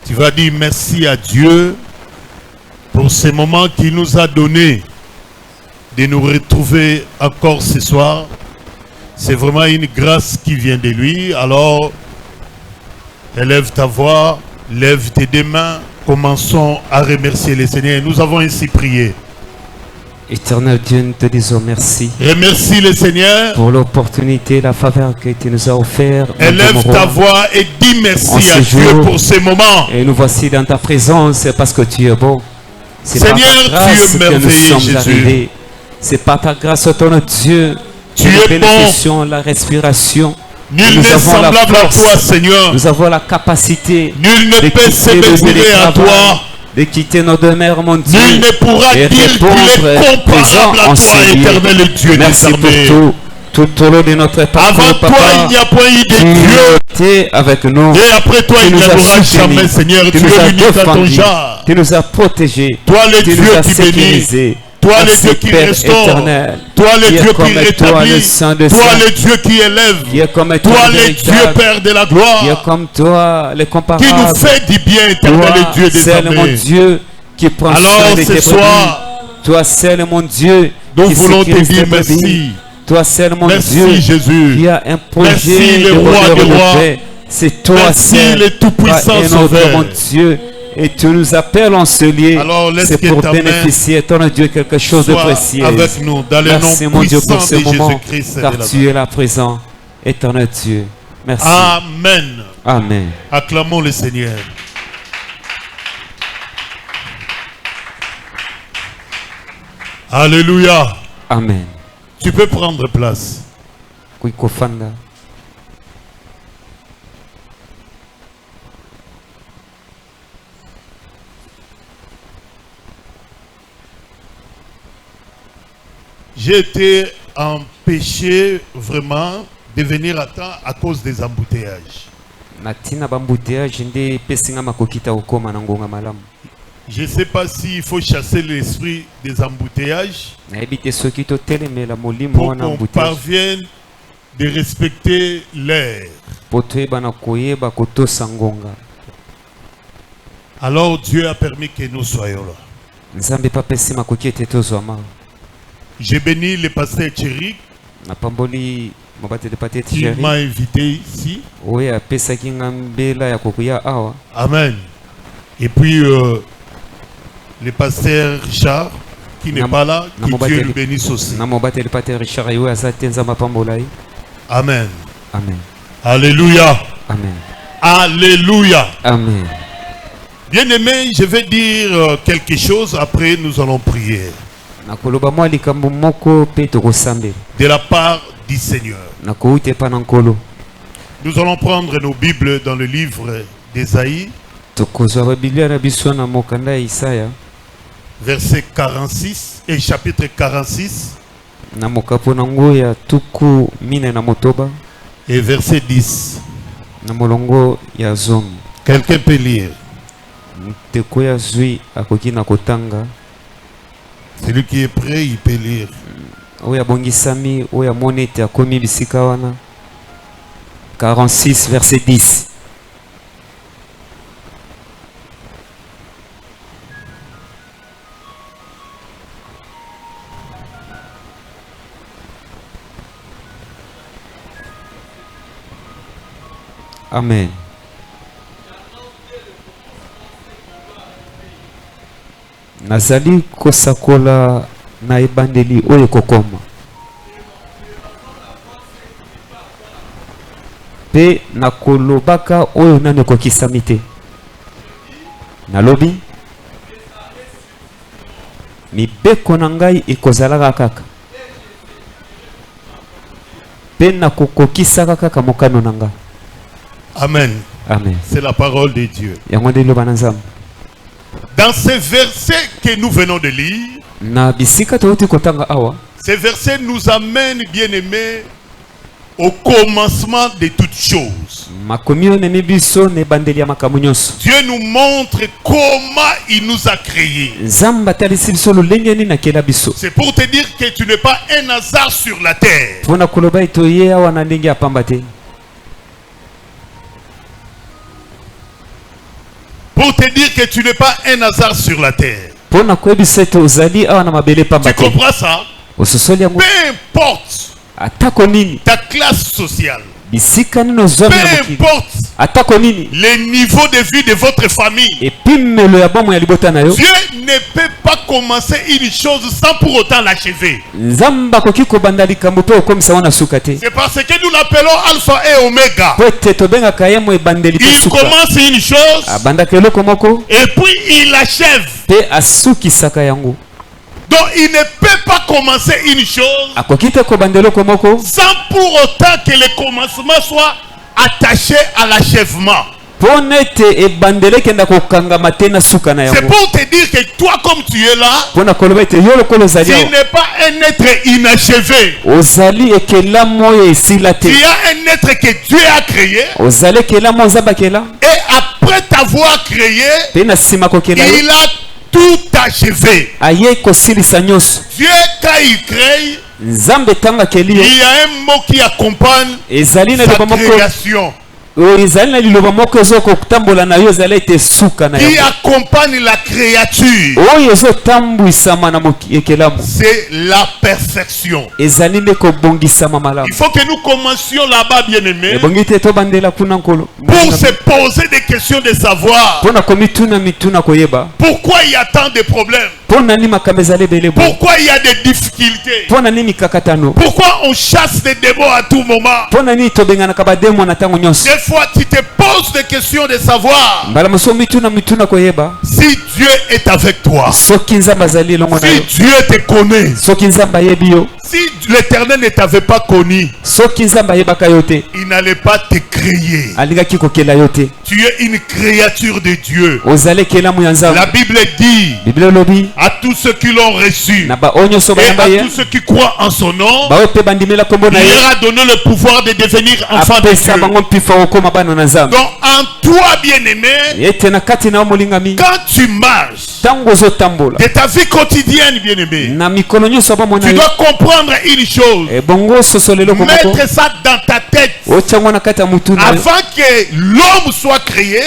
Tu vas dire merci à Dieu pour ces moments qu'il nous a donné de nous retrouver encore ce soir. C'est vraiment une grâce qui vient de lui. Alors, élève ta voix, lève tes deux mains. Commençons à remercier le Seigneur. Nous avons ainsi prié. Éternel Dieu, nous te disons merci. Remercie le Seigneur. Pour l'opportunité, la faveur que tu nous as offert. Élève ta voix et dis merci à Dieu pour ces moments. Et nous voici dans ta présence parce que tu es bon. Seigneur, tu es merveilleux, Jésus. C'est par ta grâce, ton Dieu. Tu es bon. La respiration. Nul n'est semblable à toi, Seigneur. Nous avons la capacité. Nul ne peut s'élever à toi. De quitter nos demeures, mon Dieu. Nul ne pourra dire qu'il est comparable à toi, éternel Dieu. Merci pour tout au long de notre parcours. Avant toi, il n'y a point eu de Dieu avec nous. Et après toi, il n'y aura jamais, Seigneur. Tu es l'unique à ton genre. Tu nous as protégés. Toi, le Dieu qui bénit. Toi, le Dieu qui restaure. Toi, le Dieu qui rétablit. Toi, le Dieu qui élève. Toi, le Dieu Père de la gloire. Qui est comme toi, les comparables. Qui nous fait du bien, éternel Dieu des armées. C'est mon Dieu qui prend soin de tes soir, toi, c'est mon Dieu. Nous voulons te dire merci. Toi, c'est mon merci, Dieu. Jésus. Qui a un projet merci, le roi des rois. C'est toi, merci, le tout-puissant Sauveur. Mon Dieu. Et tu nous appelles en ce lieu. C'est pour bénéficier, ton Dieu, quelque chose de précieux. Avec nous, dans le merci, nom mon Dieu, pour ce moment, Jésus-Christ. Car tu es là présent, éternel Dieu. Merci. Amen. Amen. Acclamons le Seigneur. Alléluia. Amen. Tu peux prendre place. J'ai été empêché vraiment de venir à temps à cause des embouteillages. Je ne sais pas s'il faut chasser l'esprit des embouteillages pour qu'on parvienne de respecter l'heure. Alors Dieu a permis que nous soyons là. J'ai béni le pasteur Thierry qui m'a invité ici. Amen. Et puis le pasteur Richard qui n'est pas là, que Dieu le bénisse aussi. Amen. Amen. Alléluia. Amen. Alléluia. Amen. Bien-aimé, je vais dire quelque chose, après nous allons prier. De la part du Seigneur. Nous allons prendre nos Bibles dans le livre d'Ésaïe. Verset 46 et chapitre 46. Et verset 10. Quelqu'un peut lire. Celui qui est prêt, il peut lire. 46 verset 10. Amen. Nazali kosakola na ebandeli oyo kokoma. Pe nakolobaka oyo nani kokisami te. Nalobi mibeko na ngai ekozalaka kaka. Pe nakokokisaka kaka mokano na ngai. Amen. Amen. C'est la parole de Dieu. Dans ce verset que nous venons de lire, ce verset nous amène, bien-aimés, au commencement de toutes choses. Dieu nous montre comment il nous a créés. C'est pour te dire que tu n'es pas un hasard sur la terre. Pour te dire que tu n'es pas un hasard sur la terre. Tu comprends ça? Peu importe ta classe sociale, peu importe les niveaux de vie de votre famille, Dieu ne peut pas commencer une chose sans pour autant l'achever. C'est parce que nous l'appelons Alpha et Oméga. Il commence une chose et puis il l'achève. Donc il ne peut pas commencer une chose sans pour autant que le commencement soit attaché à l'achèvement. C'est pour te dire que toi, comme tu es là, tu n'es pas un être inachevé. Tu as un être que Dieu a créé. Et après t'avoir créé, il a tout achevé. Dieu, quand il crée, il y a un mot qui accompagne sa création, qui accompagne la créature. C'est la perfection. Il faut que nous commencions là-bas, bien-aimés, pour se poser des questions de savoir pourquoi il y a tant de problèmes, pourquoi il y a des difficultés, pourquoi on chasse des démons à tout moment. Des fois tu te poses des questions de savoir si Dieu est avec toi, si Dieu te connaît, si l'Éternel ne t'avait pas connu, il n'allait pas te créer. Tu es une créature de Dieu. La Bible dit à tous ceux qui l'ont reçu et à tous ceux qui croient en son nom, il leur a donné le pouvoir de devenir enfants de Dieu. Donc en toi, bien-aimé, quand tu marches de ta vie quotidienne, bien-aimé, tu dois comprendre une chose, mettre ça dans ta tête. Avant que l'homme soit créé,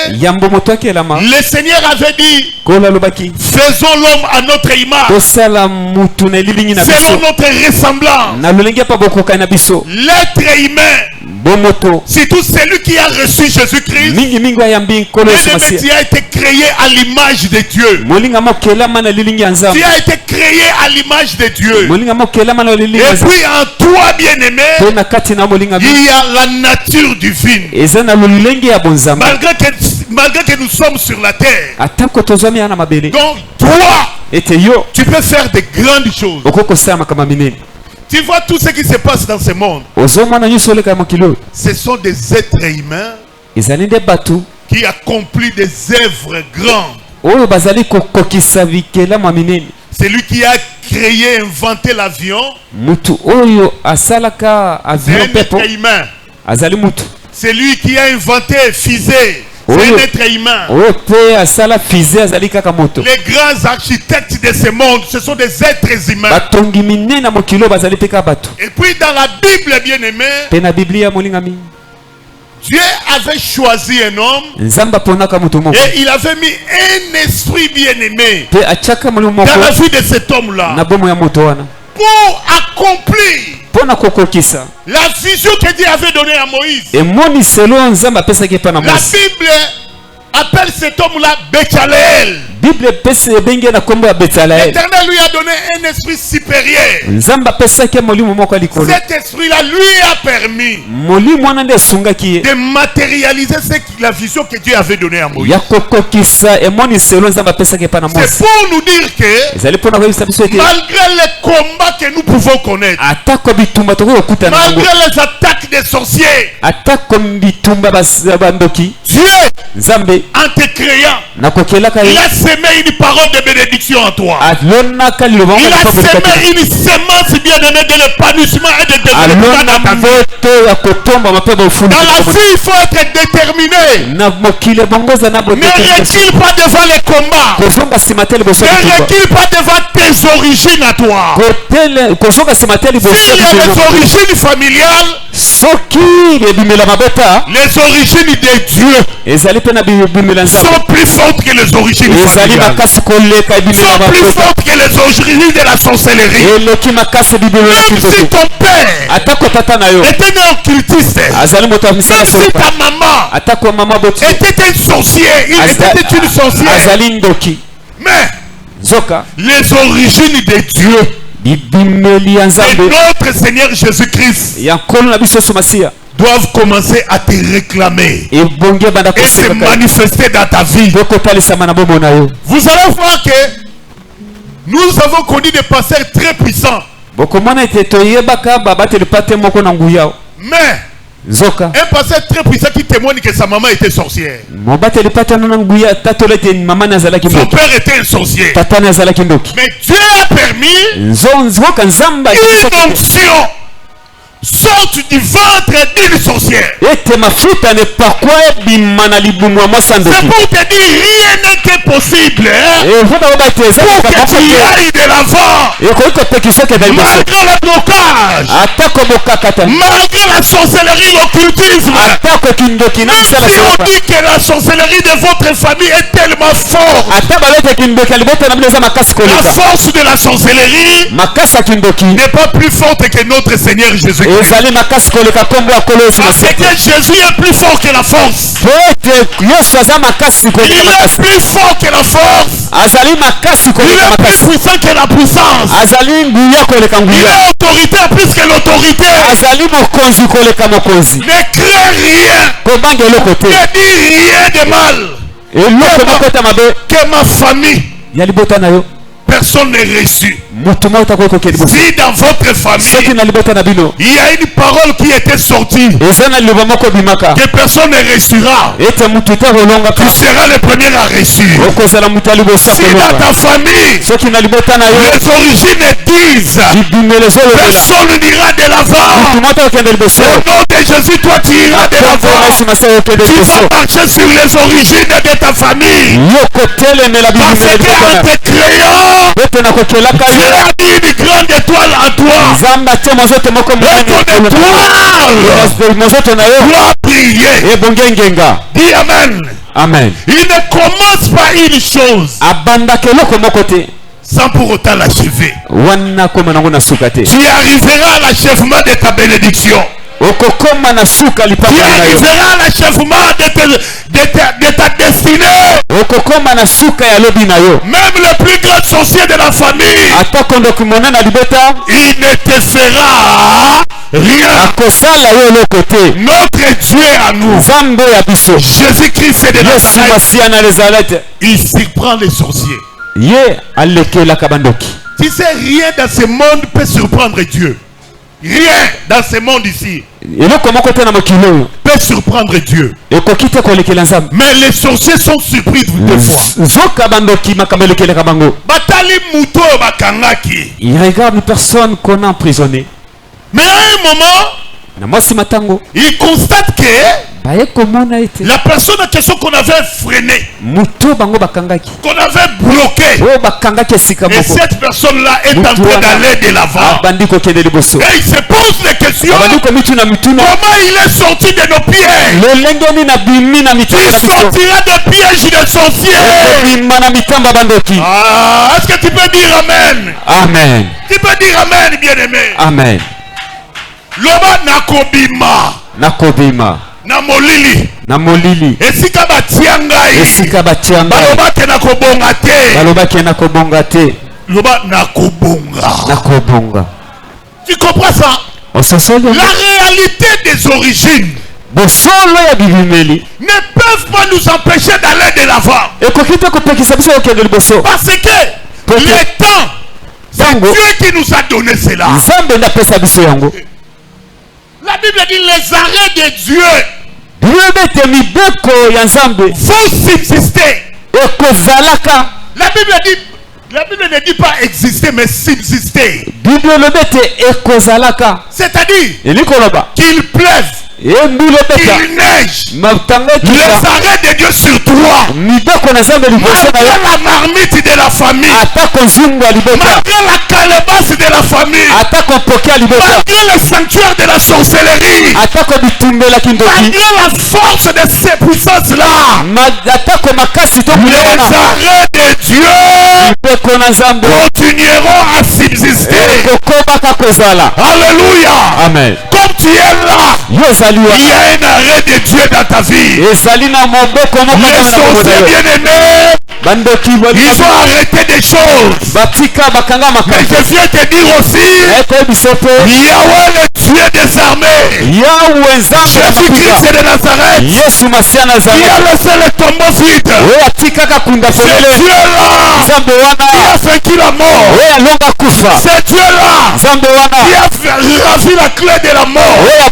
le Seigneur avait dit, faisons l'homme à notre image, selon notre ressemblance. L'être humain, surtout celui qui a reçu Jésus-Christ, tu as été créé à l'image de Dieu. Tu as été créé à l'image de Dieu. Et puis en toi, bien-aimé, il y a la nature divine. Malgré que nous sommes sur la terre, donc toi, tu peux faire de grandes choses. Tu vois tout ce qui se passe dans ce monde. Ce sont des êtres humains qui accomplissent des œuvres grandes. C'est lui qui a créé, inventé l'avion. C'est un être humain. C'est lui qui a inventé fusée. C'est un être humain. Les grands architectes de ce monde, ce sont des êtres humains. Et puis dans la Bible, bien-aimé, Dieu avait choisi un homme et il avait mis un esprit bien-aimé dans la vie de cet homme-là pour accomplir la vision que Dieu avait donnée à Moïse. La Bible appelle cet homme-là Béchaleel. L'Éternel lui a donné un esprit supérieur. Cet esprit-là lui a permis de matérialiser la vision que Dieu avait donnée à Moïse. C'est pour nous dire que malgré les combats que nous pouvons connaître, malgré les attaques des sorciers, Dieu, en te créant, il a semé une parole de bénédiction en toi. Il a semé une semence bien-aimée de l'épanouissement et de développement dans ta vie. Dans la vie, il faut être déterminé. Ne recule pas devant les combats. Ne recule pas devant tes origines à toi. S'il y a des origines familiales, Les origines de Dieu sont plus fortes que les origines familiales. Sont plus fortes que les origines de la sorcellerie. Même si ton père était un occultiste, même si ta maman était un sorcier, il était une sorcière. Mais les origines de Dieu et notre Seigneur Jésus-Christ doivent commencer à te réclamer et se manifester dans ta vie. Vous allez voir que nous avons connu des pasteurs très puissants. Mais un pasteur très puissant qui témoigne que sa maman était sorcière. Son père était un sorcier. Mais Dieu a permis une onction sorte du ventre d'une sorcière. C'est pour te dire rien n'est possible pour que tu ailles de l'avant. Malgré le blocage, malgré la sorcellerie, l'occultisme. Même si on dit que la sorcellerie de votre famille est tellement forte, la force de la sorcellerie n'est pas plus forte que notre Seigneur Jésus-Christ. Parce que Jésus est plus fort que la force. Il est plus fort que la force. Il est plus puissant que la puissance. Il est autorité plus que l'autorité. Ne crée rien. Ne dis rien de mal. Que ma famille, personne n'est reçu. Si dans votre famille il y a une parole qui était sortie que personne ne reçura, tu seras le premier à reçuer. Si dans ta famille les origines disent personne n'ira de l'avant, au nom de Jésus, toi tu iras de l'avant. Tu vas marcher sur les origines de ta famille, parce qu'en te créant Dieu a mis une grande étoile en toi. Et ton étoile doit briller. Dis Amen. Amen. Il ne commence pas une chose sans pour autant l'achever. Tu arriveras à l'achèvement de ta bénédiction. Tu arriveras à l'achèvement de ta destinée. Même le plus grand sorcier de la famille, il ne te fera rien. Notre Dieu à nous, Jésus-Christ de Nazareth, il surprend les sorciers. Tu sais, rien dans ce monde peut surprendre Dieu. Rien dans ce monde ici peut surprendre Dieu. Mais les sorciers sont surpris deux fois. Il regarde une personne qu'on a emprisonnée. Mais à un moment, il constate que la personne en question qu'on avait freinée, qu'on avait bloquée, et cette personne-là est en train d'aller de l'avant. Et il se pose des questions. Comment il est sorti de nos pièges? Il sortira des pièges des sorciers. Est-ce que tu peux dire Amen? Amen. Tu peux dire Amen, bien-aimé? Amen. Loba nakobima na molili esika batiangai baloba ke nakobonga te loba nakobonga. Tu comprends ça? La réalité des origines ne peuvent pas nous empêcher d'aller de l'avant, parce que le temps, c'est Dieu qui nous a donné cela. La Bible dit les arrêts de Dieu vont subsister. La Bible ne dit pas exister, mais subsister. C'est-à-dire qu'il pleuve, il neige. Les arrêts de Dieu sur toi. Malgré la marmite de la famille. Malgré la calebasse de la famille. Malgré le sanctuaire de la sorcellerie. Malgré la force de ces puissances-là. Les arrêts de Dieu continueront à subsister. Alléluia. Amen. Comme tu es là, il y a un arrêt de Dieu dans ta vie. Les sorciers bien-aimés, ils ont arrêté des choses. Mais je viens te dire aussi, Yahweh le Dieu des armées, Jésus-Christ de Nazareth, qui a laissé le tombeau vide. C'est Dieu-là qui a vaincu la mort. C'est Dieu-là qui a ravi la clé de la mort. Et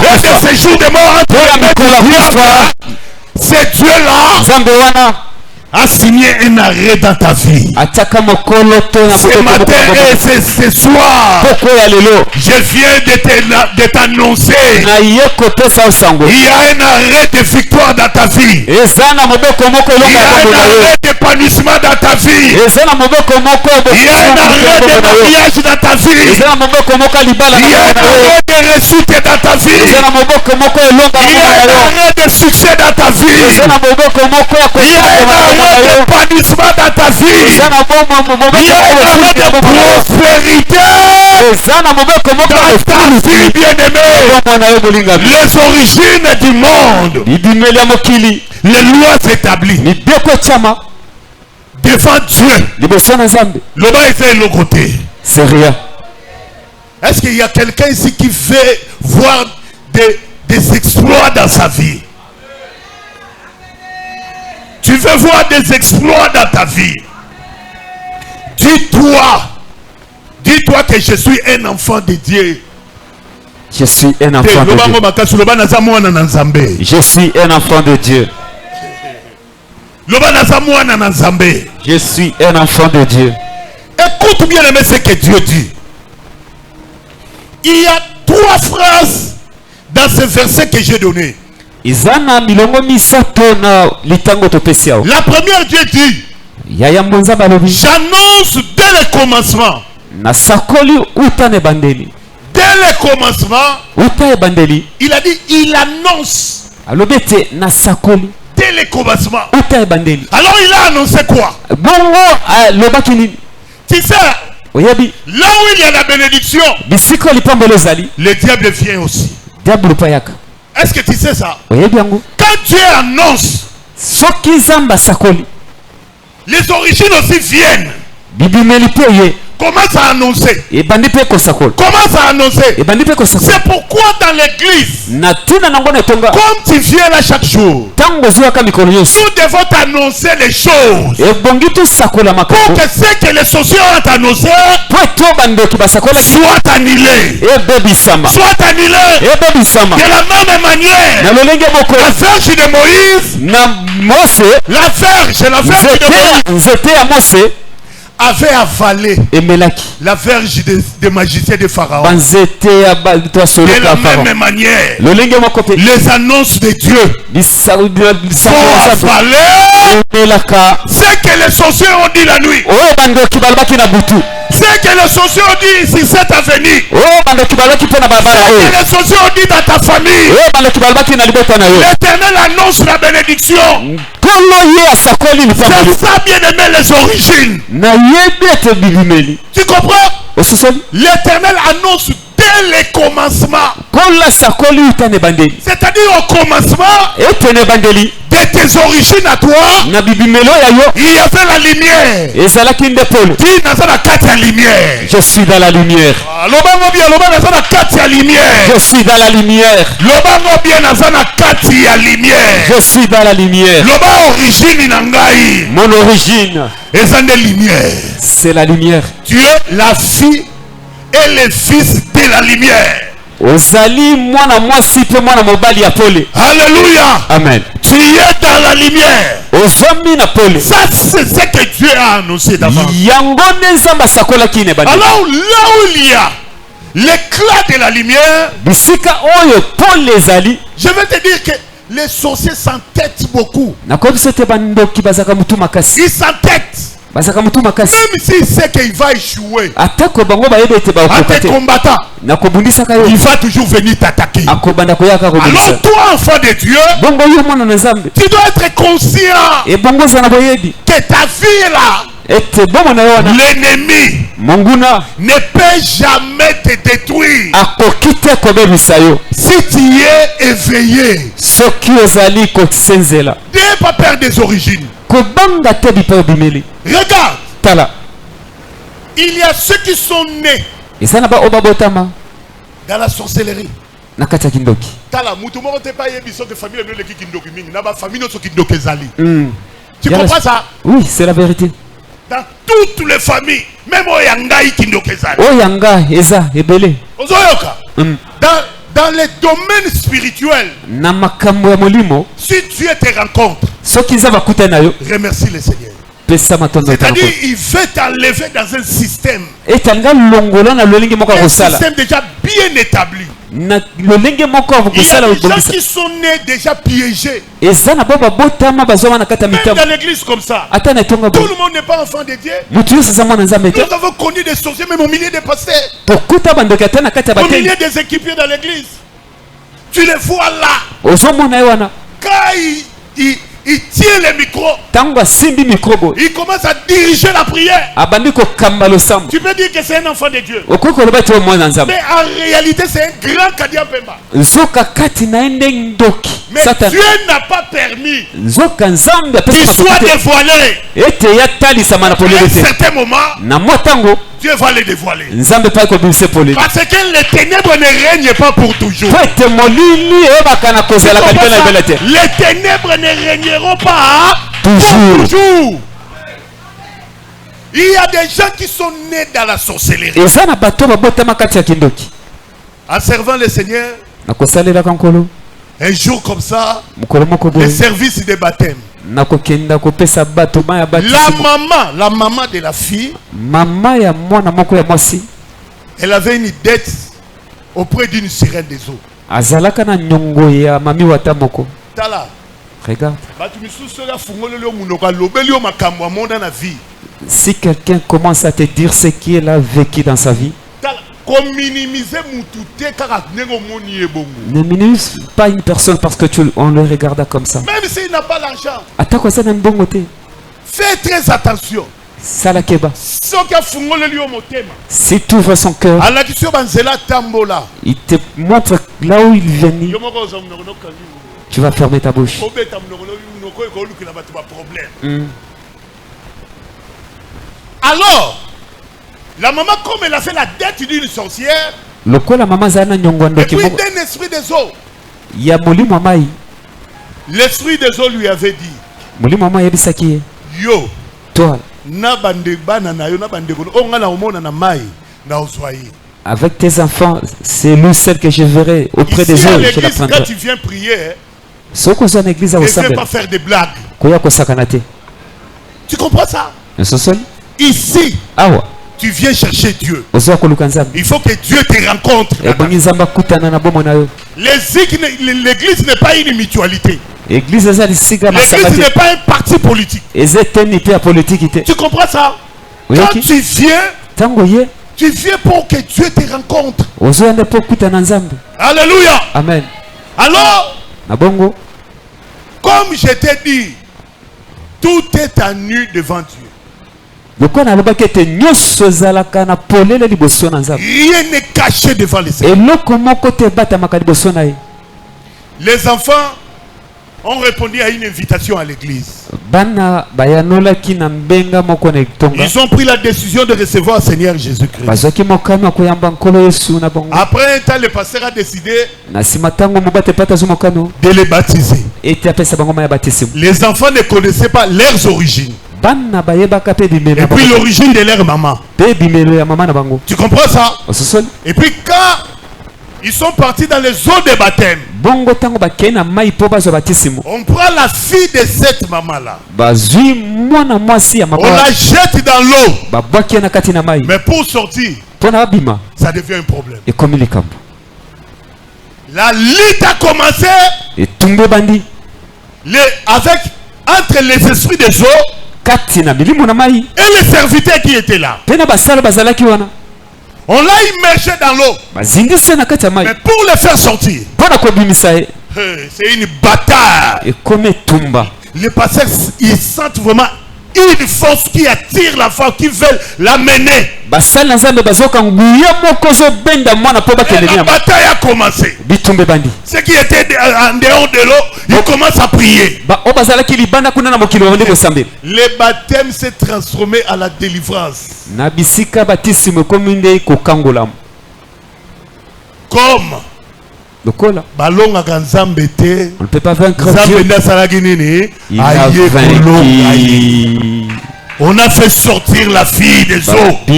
de ces jours de mort, c'est Dieu-là a signé un arrêt dans ta vie. Ce matin et ce soir, je viens de t'annoncer, il y a un arrêt de victoire dans ta vie. Il y a un arrêt d'épanouissement dans ta vie. Il y a un arrêt de mariage dans ta vie. Il y a un arrêt de réussite dans ta vie. Il y a un arrêt de succès dans ta vie. Il y a un arrêt d'épanouissement dans ta vie. Il y a un arrêt de prospérité dans ta vie, bien-aimée. Les origines du monde, les lois établies devant Dieu. Le bas est fait de l'autre côté. C'est rien. Est-ce qu'il y a quelqu'un ici qui veut voir des exploits dans sa vie? Tu veux voir des exploits dans ta vie? Dis-toi que je suis un enfant de Dieu. Je suis un enfant de Dieu. Je suis un enfant de Dieu. Je suis un enfant de Dieu. Écoute bien aimé ce que Dieu dit. Il y a 3 phrases dans ce verset que j'ai donné. La première, Dieu dit, j'annonce dès le commencement. Dès le commencement, il a dit, il annonce. Dès le commencement. Alors il a annoncé quoi? Tu sais, là où il y a la bénédiction, le diable vient aussi. Est-ce que tu sais ça? Quand Dieu annonce, les origines aussi viennent. Commence à annoncer. Commence à annoncer. C'est pourquoi dans l'église, comme tu viens là chaque jour, nous devons t'annoncer les choses pour que ce que les sorciers ont annoncé soit annulé. Soit annulé. De la même manière, la verge de Moïse, la verge de Moïse avait avalé la verge des magiciens de Pharaon. De la même manière, les annonces de Dieu vont avaler ce que les sorciers ont dit la nuit. C'est que les sorciers ont dit sur cette avenue. C'est que les sorciers ont dit dans ta famille. L'Éternel annonce la bénédiction. C'est ça, bien aimé, les origines. Tu comprends? L'Éternel annonce dès le commencement. C'est-à-dire au commencement de tes origines à toi, il y avait la lumière. Je suis dans la lumière. Je suis dans la lumière. Je suis dans la lumière. Mon origine, c'est la lumière. Tu es la fille et le fils de la lumière. Alléluia. Amen. Tu es dans la lumière. Ça, c'est ce que Dieu a annoncé d'avant. Alors là où il y a l'éclat de la lumière, bisika oyo po les ali, je vais te dire que les sorciers s'entêtent beaucoup. nakobi sote bandoki bazaka mutu makasi. Ils s'entêtent. Bazaka mutu makasi. Même s'il sait qu'il va échouer. Atako bango ba yebe te ba À tes combattants, nakobundisa kayo. il va toujours venir t'attaquer. Akobanda koyaka kobundisa. Alors toi, enfant de Dieu, Bongo yo mwana na Nzambe. tu dois être conscient E bongo sana boyebi. que ta vie là, Ete bomo na yo na. l'ennemi Monguna ne peut jamais te détruire akokite kobebisa yo. si tu es éveillé. Soki ozali kosenzela. N'aie pas peur des origines. Kobanga te bipa bimeli. Regarde, Tala. il y a ceux qui sont nés Esana ba obabotama dans la sorcellerie. na kati ya kindoki. Tala, mutu moko te pa yebi so que famille est le kindoki mingi na ba famille no so kindoki ezali. Mm. Tu comprends ça? Oui, c'est la vérité. Dans toutes les familles, même au yangai kindoki ezali. Oyanga eza ebele. Ozoyoka. Mm. Dans les domaines spirituels, Na makambo ya molimo, si Dieu te rencontre, soki za bakuta na yo, remercie le Seigneur. pesa matondo C'est-à-dire, il veut t'enlever dans un système. etanga longola na lolenge moko Un kosala. système déjà bien établi. Na lolenge moko Il y a kosala des gens obongisa. qui sont nés déjà piégés. Eza na baba botama bazoma na kata Même mitambo. dans l'église comme ça. Ata na tonga bo. Tout le monde n'est pas enfant de Dieu. Mutu yosa za mwana Nzambe te. Nous avons connu des sorciers même au milieu des pasteurs. Pokuta bandoka ata na kata Au bakeli. milieu des équipiers dans l'église. Tu les vois là. Ozomona yo wana. Quand il tient le micro, Tango asimbi mikrobo. il commence à diriger la prière. Abandi ko kamba losambo. Tu peux dire que c'est un enfant de Dieu. Okoko loba to mwana Nzambe. Mais en réalité, c'est un grand Kadia Pemba. Zoka kati na ende ndoki. Mais Satan. Dieu n'a pas permis Zoka Nzambe qu'il apesa soit bakute. dévoilé. Ete ya talisa mana À un polele te. certain moment, Na motango Dieu va le dévoiler. Nzambe pa ko bimse polele. Parce que les ténèbres ne règnent pas pour toujours. Fete molili e bakana kozela kalipena Ça, ibela te. les ténèbres ne régneront pas Toujours. pour toujours. Il y a des gens qui sont nés dans la sorcellerie. Eza na bato babotama kati ya kindoki. En servant le Seigneur, Nakosalela kankolo. un jour comme ça, Mukolo moko le boye. service de baptême. Nakokenda kopesa bato ma ya La baptisme. maman de la fille, Mama ya mwana moko ya mwasi. elle avait une dette auprès d'une sirène des eaux. Azalaka na nyongo ya mami wata moko. Tala, Regarde. batu misusu ya fungolo leo munoko alobeli yo makambo amonda na vie. Si quelqu'un commence à te dire ce qu'il a vécu dans sa vie, Tala, comme minimiser mutu te kaka ndenge omoni ye bongo. ne minimise pas une personne parce que on le regarde comme ça. Même s'il n'a pas l'argent, Atako ça na mbongo te. fais très attention. Sala keba. Soki afungoleli yo motema, Si tu ouvres son cœur, alakisi yo banzela tambola. il te montre là où il vient. Yo moko oza munoko nokangi. Tu vas fermer ta bouche. Obeta munoko munoko ekolukila bato ba problème. Mm. Alors, la maman, comme elle a fait la dette d'une sorcière, Lokola mama zana nyongo et ndoki puis moko. d'un esprit des eaux, Ya molimo mai. l'esprit des eaux lui avait dit, Molimo mai yebisaki ye. yo, Toi, na bande bana na yo na bande kono, on na omona na mai na oswaye. avec tes enfants, c'est lui seul que je verrai auprès des Ici à autres. Je la l'église, quand prendrai. tu viens prier, Soko zo na église ne au viens sambe. pas faire des blagues. Koya ko sakanate. Tu comprends ça? Nsosoli. Ici, Awa. tu viens chercher Dieu. Ozo koluka Nzambe. Il faut que Dieu te rencontre. Ebongi Nzamba kutana na bomo na yo. L'église n'est pas une mutualité. Église eza lisika L'église masanga n'est te. pas un parti politique. Ezeteni pe ya politique te. Tu comprends ça? Quand Oyoki. tu viens, Tango ye. tu viens pour que Dieu te rencontre. Ozo yanda po kutana Nzambe. Alléluia. Amen. Alors, Na bongo. comme je t'ai dit, tout est à nu devant Dieu. Lokola alobaki ete nyonso ezalaka na polele liboso na Nzambe. Rien n'est caché devant les Seigneur. Eloko moko te ebatamaka liboso na ye. Les enfants ont répondu à une invitation à l'église. Bana bayanolaki na mbenga moko na etonga. Ils ont pris la décision de recevoir le Seigneur Jésus-Christ. Bazwaki mokano ya koyamba nkolo Yesu na bango. Après un temps, le pasteur a décidé Na nsima ntango mobate pata azwi mokano de les baptiser. ete apesa bango mai ya batisimo. Les enfants ne connaissaient pas leurs origines. Bana bayebaka mpe bimelo Et na puis bango. l'origine de leur maman. Mpe bimelo ya mama na bango. Tu comprends ça? Ososoli. Et puis quand ils sont partis dans les eaux de baptême, Bongo ntango bakei na mai mpo bazwa batisimo. on prend la fille de cette maman-là. Bazwi mwana mwasi ya On mama. la jette dans l'eau. Babwaki ye na kati na mai. Mais pour sortir, ça devient un problème. Et comme il est comme la lutte a commencé et tombé bandit avec entre les esprits des eaux et les serviteurs qui étaient là. On l'a immergé dans l'eau. Mais pour le faire sortir, c'est une bataille. Les pasteurs, ils sentent vraiment une force qui attire la femme, qui veut l'amener. La bataille a commencé. Ceux qui étaient en dehors de l'eau, ils commencent à prier. Le baptême s'est transformé à la délivrance. Comme on ne peut pas vaincre Dieu. Il a vaincu. On a fait sortir la fille des eaux. La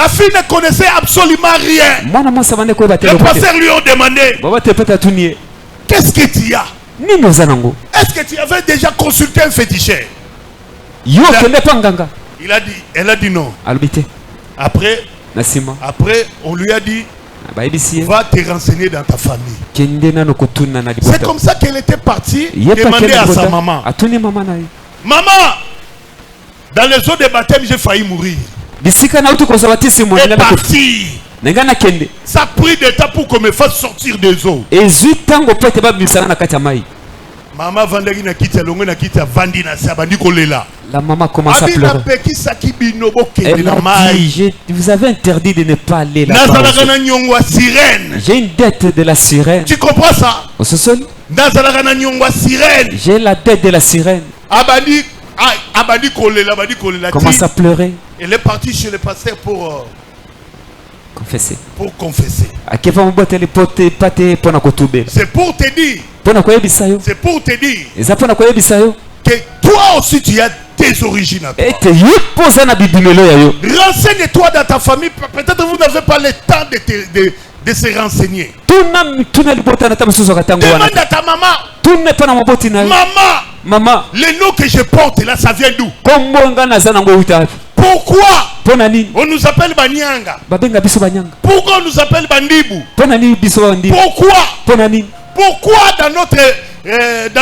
fille ne connaissait absolument rien. Les pasteurs lui ont demandé, qu'est-ce que tu as? Est-ce que tu avais déjà consulté un féticheur? Elle a dit non. Après, on lui a dit, va te renseigner dans ta famille. C'est comme ça qu'elle était partie demander à sa maman. Maman, dans les eaux de baptême, j'ai failli mourir. Elle est partie. Ça a pris des temps pour qu'on me fasse sortir des eaux. Maman vendait na kita longo na kita vandi na sabandi kolela. La maman commence à pleurer. Elle a dit, vous avez interdit de ne pas aller là-bas. J'ai une dette de la sirène. Tu comprends ça? J'ai la dette de la sirène. Commence à pleurer. Elle est partie chez le pasteur pour confesser. C'est pour te dire. C'est pour te dire que toi aussi tu as tes origines à toi. Renseigne-toi dans ta famille. Peut-être vous n'avez pas le temps de se renseigner. Demande à ta maman. Maman, le nom que je porte là, ça vient d'où? Pourquoi on nous appelle Banyanga? Pourquoi on nous appelle Bandibu? Pourquoi dans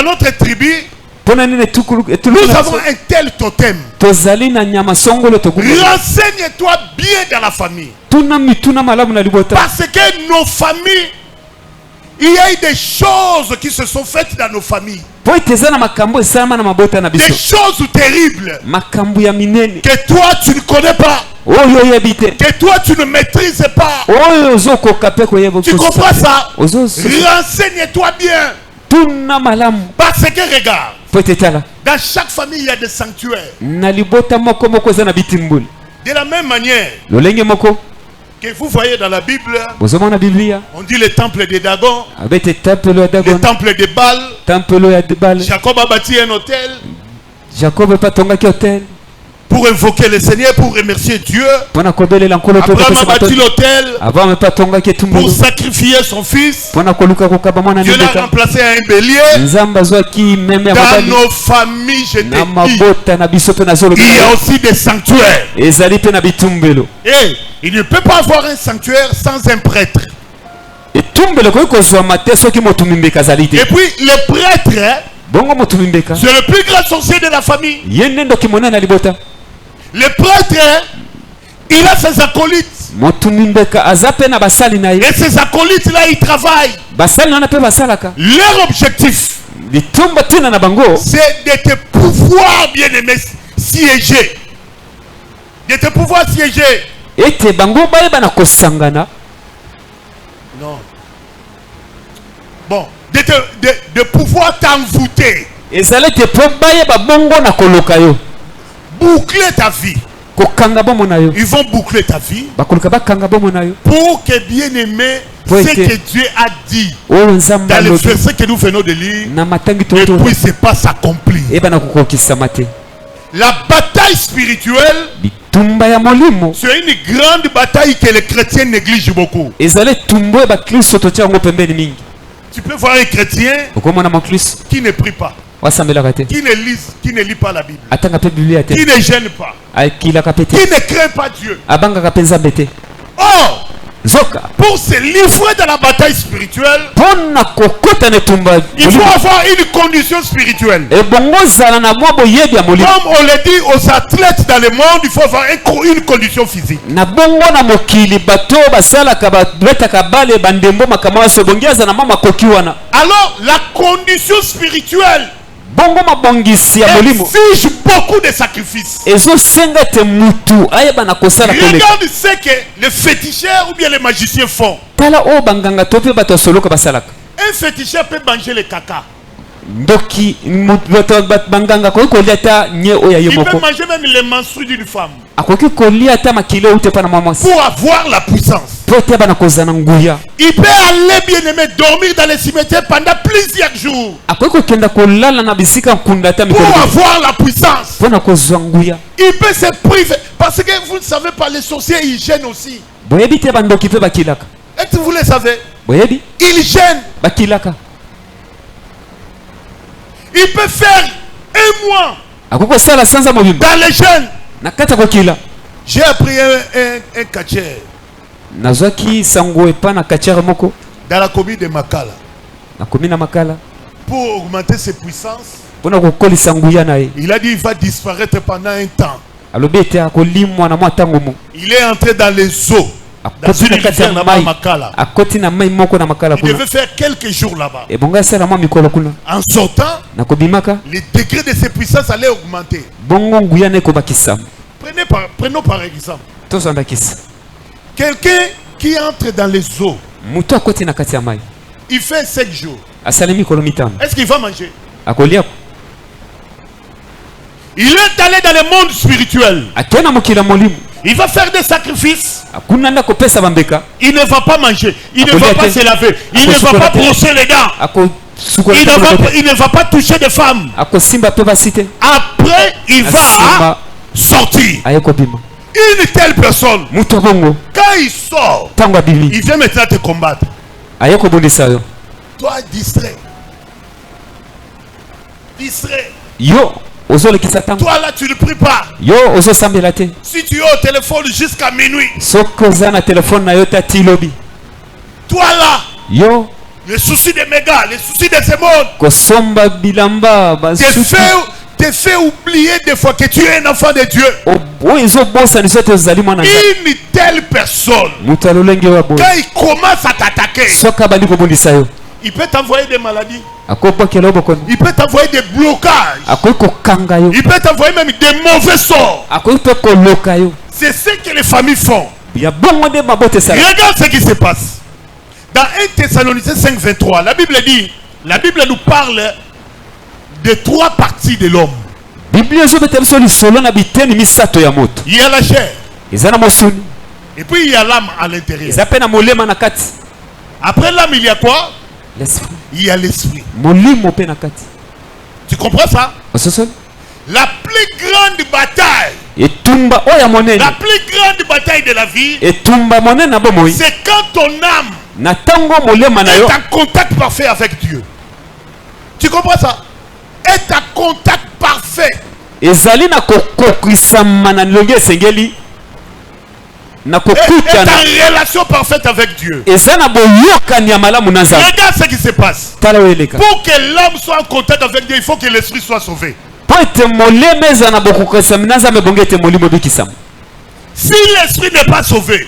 notre tribu nous avons un tel totem? Renseigne-toi bien dans la famille. Parce que nos familles, il y a eu des choses qui se sont faites dans nos familles. Des choses terribles que toi tu ne connais pas. Que toi tu ne maîtrises pas. Tu comprends ça? Renseigne-toi bien. Parce que regarde, dans chaque famille il y a des sanctuaires. De la même manière que vous voyez dans la Bible, on dit le temple de Dagon, le temple de Baal. Jacob a bâti un hôtel pour invoquer le Seigneur, pour remercier Dieu. Abraham a bâti l'hôtel pour sacrifier son fils. Dieu l'a remplacé à un bélier. Dans nos familles, je te dis, il y a aussi des sanctuaires. Et il ne peut pas avoir un sanctuaire sans un prêtre. Et puis le prêtre, c'est le plus grand sorcier de la famille. Le prêtre, il a ses acolytes. Et ces acolytes là, ils travaillent. Leur objectif, c'est de te pouvoir, bien aimé, siéger. De te pouvoir siéger. Non. Bon, de pouvoir t'envoûter. Boucler ta vie. Ils vont boucler ta vie pour que, bien aimé, ce que Dieu a dit dans le verset que nous venons de lire ne puisse pas s'accomplir. La bataille spirituelle, c'est une grande bataille que les chrétiens négligent beaucoup. Tu peux voir un chrétien qui ne prie pas. qui ne lit pas la Bible, qui ne gêne pas, qui ne craint pas Dieu. Or, pour se livrer dans la bataille spirituelle, il faut avoir une condition spirituelle. Comme on le dit aux athlètes dans le monde, il faut avoir une condition physique. Alors, la condition spirituelle exige beaucoup de sacrifices. Regarde ce que les féticheurs ou bien les magiciens font. Un féticheur peut manger le caca. Il peut manger même les menstrues d'une femme pour avoir la puissance. Il peut aller bien aimé dormir dans les cimetières pendant plusieurs jours pour avoir la puissance. Il peut se priver parce que vous ne savez pas, les sorciers ils gênent aussi. Est-ce que vous le savez? Ils gênent. Il peut faire un mois dans les jeunes. J'ai appris un catcher dans la commune de Makala pour augmenter ses puissances. Il a dit qu'il va disparaître pendant un temps. Il est entré dans les eaux. Dans une rivière là-bas, Makala. Il devait faire quelques jours là-bas. En sortant, les degrés de ses puissances allaient augmenter. Prenons par exemple quelqu'un qui entre dans les eaux. Il fait 5 jours. Est-ce qu'il va manger? Il est allé dans le monde spirituel. Il va faire des sacrifices. Il ne va pas manger. Il ne va pas se laver. Il ne va pas brosser les dents. Il ne va pas toucher des femmes. Après, il va sortir. Une telle personne, quand il sort, il vient maintenant te combattre. Toi, distrait. Toi là, tu ne pries pas. Si tu es au téléphone jusqu'à minuit. Toi là, les soucis des mégas, les soucis de ce monde te fait oublier des fois que tu es un enfant de Dieu. Une telle personne, quand il commence à t'attaquer, il peut t'envoyer des maladies. Il peut t'envoyer des blocages. Il peut t'envoyer même des mauvais sorts. C'est ce que les familles font. Regarde ce qui se passe. Dans 1 Thessaloniciens 5:23, la Bible dit, la Bible nous parle de 3 parties de l'homme. Il y a la chair. Et puis il y a l'âme à l'intérieur. Après l'âme, il y a quoi? L'esprit. Il y a l'esprit. Tu comprends ça? La plus grande bataille, la plus grande bataille de la vie, c'est quand ton âme est en contact parfait avec Dieu. Tu comprends ça? Est en contact parfait. Est en relation parfaite avec Dieu. Regarde ce qui se passe. Pour que l'homme soit en contact avec Dieu, il faut que l'esprit soit sauvé. Si l'esprit n'est pas sauvé,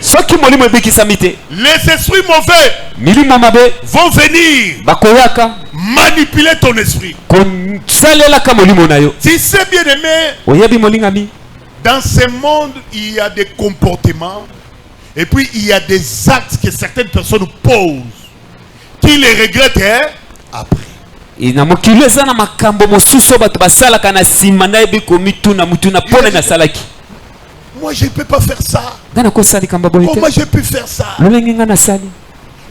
les esprits mauvais vont venir manipuler ton esprit. Tu sais bien aimé, dans ce monde, il y a des comportements et puis il y a des actes que certaines personnes posent qui les regrettent après. Moi je ne peux pas faire ça. Comment j'ai pu faire ça?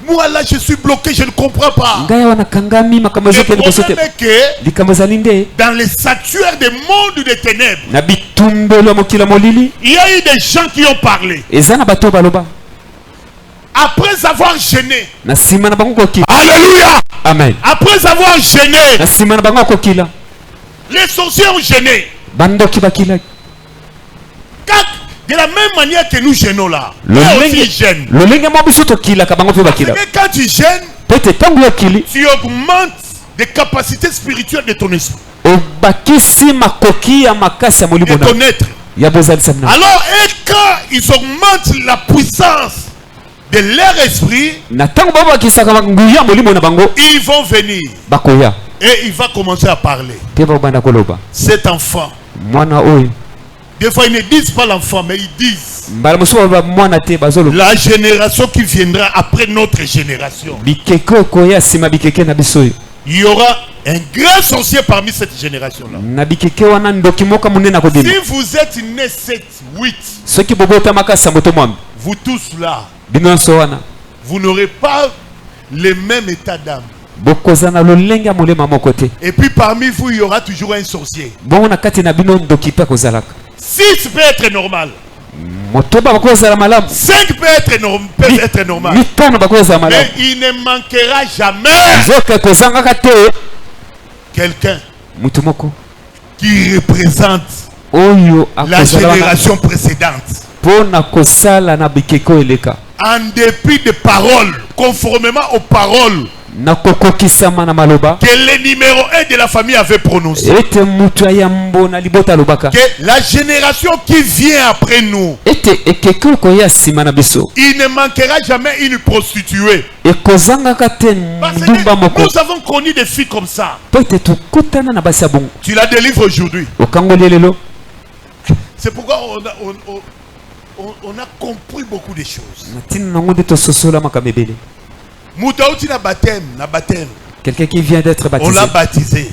Moi là je suis bloqué, je ne comprends pas. Le problème est que dans les sanctuaires des mondes des ténèbres, il y a eu des gens qui ont parlé. Après avoir gêné. Alléluia. Amen. Après avoir gêné, Les sorciers ont gêné. Bandoki bakila. De la même manière que nous gênons là. Le aussi gêne. Le linga mobisoto kila kabango pe bakila. Quand tu gênes, peut-être tangu akili, tu augmentes des capacités spirituelles de ton esprit. Obakisi makoki ya makasi ya molimo na. De ton être. Ya bozali samna. Alors quand ils augmentent la puissance de leur esprit, na tangu baba kisaka nguya molimo na bango, ils vont venir. Bakoya. Et il va commencer à parler. Cet enfant. Mwana oyo. Des fois, ils ne disent pas l'enfant, mais ils disent la génération qui viendra après notre génération. Il y aura un grand sorcier parmi cette génération-là. Si vous êtes né 7, 8, vous tous là, vous n'aurez pas le même état d'âme. Et puis parmi vous, il y aura toujours un sorcier. 6 peut être normal. 5 peut être normal. Mais il ne manquera jamais quelqu'un qui représente la génération précédente. En dépit des paroles, conformément aux paroles que le numéro 1 de la famille avait prononcé. Que la génération qui vient après nous, il ne manquera jamais une prostituée. Parce que nous avons connu des filles comme ça. Tu la délivres aujourd'hui. C'est pourquoi on a compris beaucoup de choses. Quelqu'un qui vient d'être baptisé. On l'a baptisé.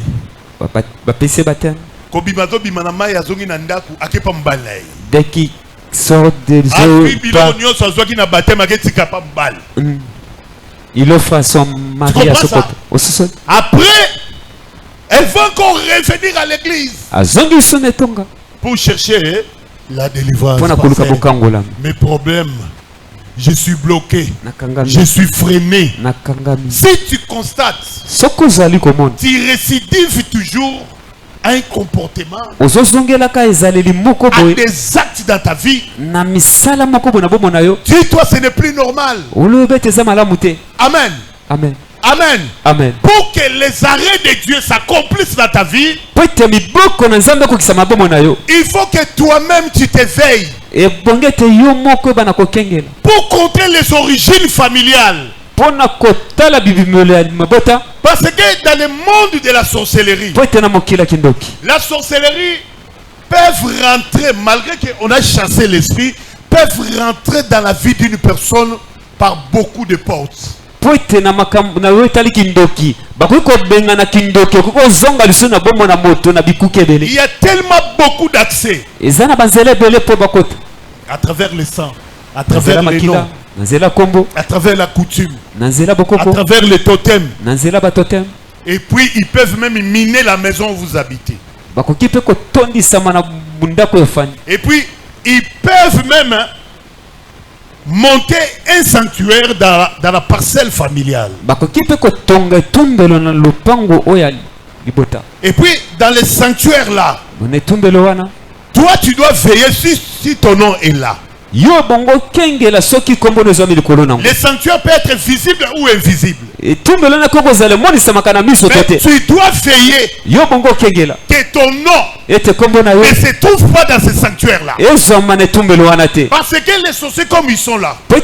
Dès qu'il sort des eaux, il offre à son mari à ce côté. Après, elle va encore revenir à l'église pour chercher la délivrance. Mes problèmes, je suis bloqué, je suis freiné. Si tu constates, tu récidives toujours à un comportement, à des actes dans ta vie, dis-toi ce n'est plus normal. Amen. Amen. Amen. Amen. Pour que les arrêts de Dieu s'accomplissent dans ta vie, il faut que toi-même tu t'éveilles pour contrer les origines familiales. Parce que dans le monde de la sorcellerie, la sorcellerie peuvent rentrer, malgré qu'on a chassé l'esprit, peuvent rentrer dans la vie d'une personne par beaucoup de portes. Il y a tellement beaucoup d'accès à travers le sang, à travers les noms, à travers la coutume, à travers les totems. Et puis ils peuvent même miner la maison où vous habitez. Et puis ils peuvent même monter un sanctuaire dans la parcelle familiale. Et puis dans les sanctuaires là, toi tu dois veiller si ton nom est là. Le sanctuaire peut être visible ou invisible. Mais tu dois veiller que ton nom ne se trouve pas dans ce sanctuaire-là. Parce que les sorciers, comme ils sont là, ils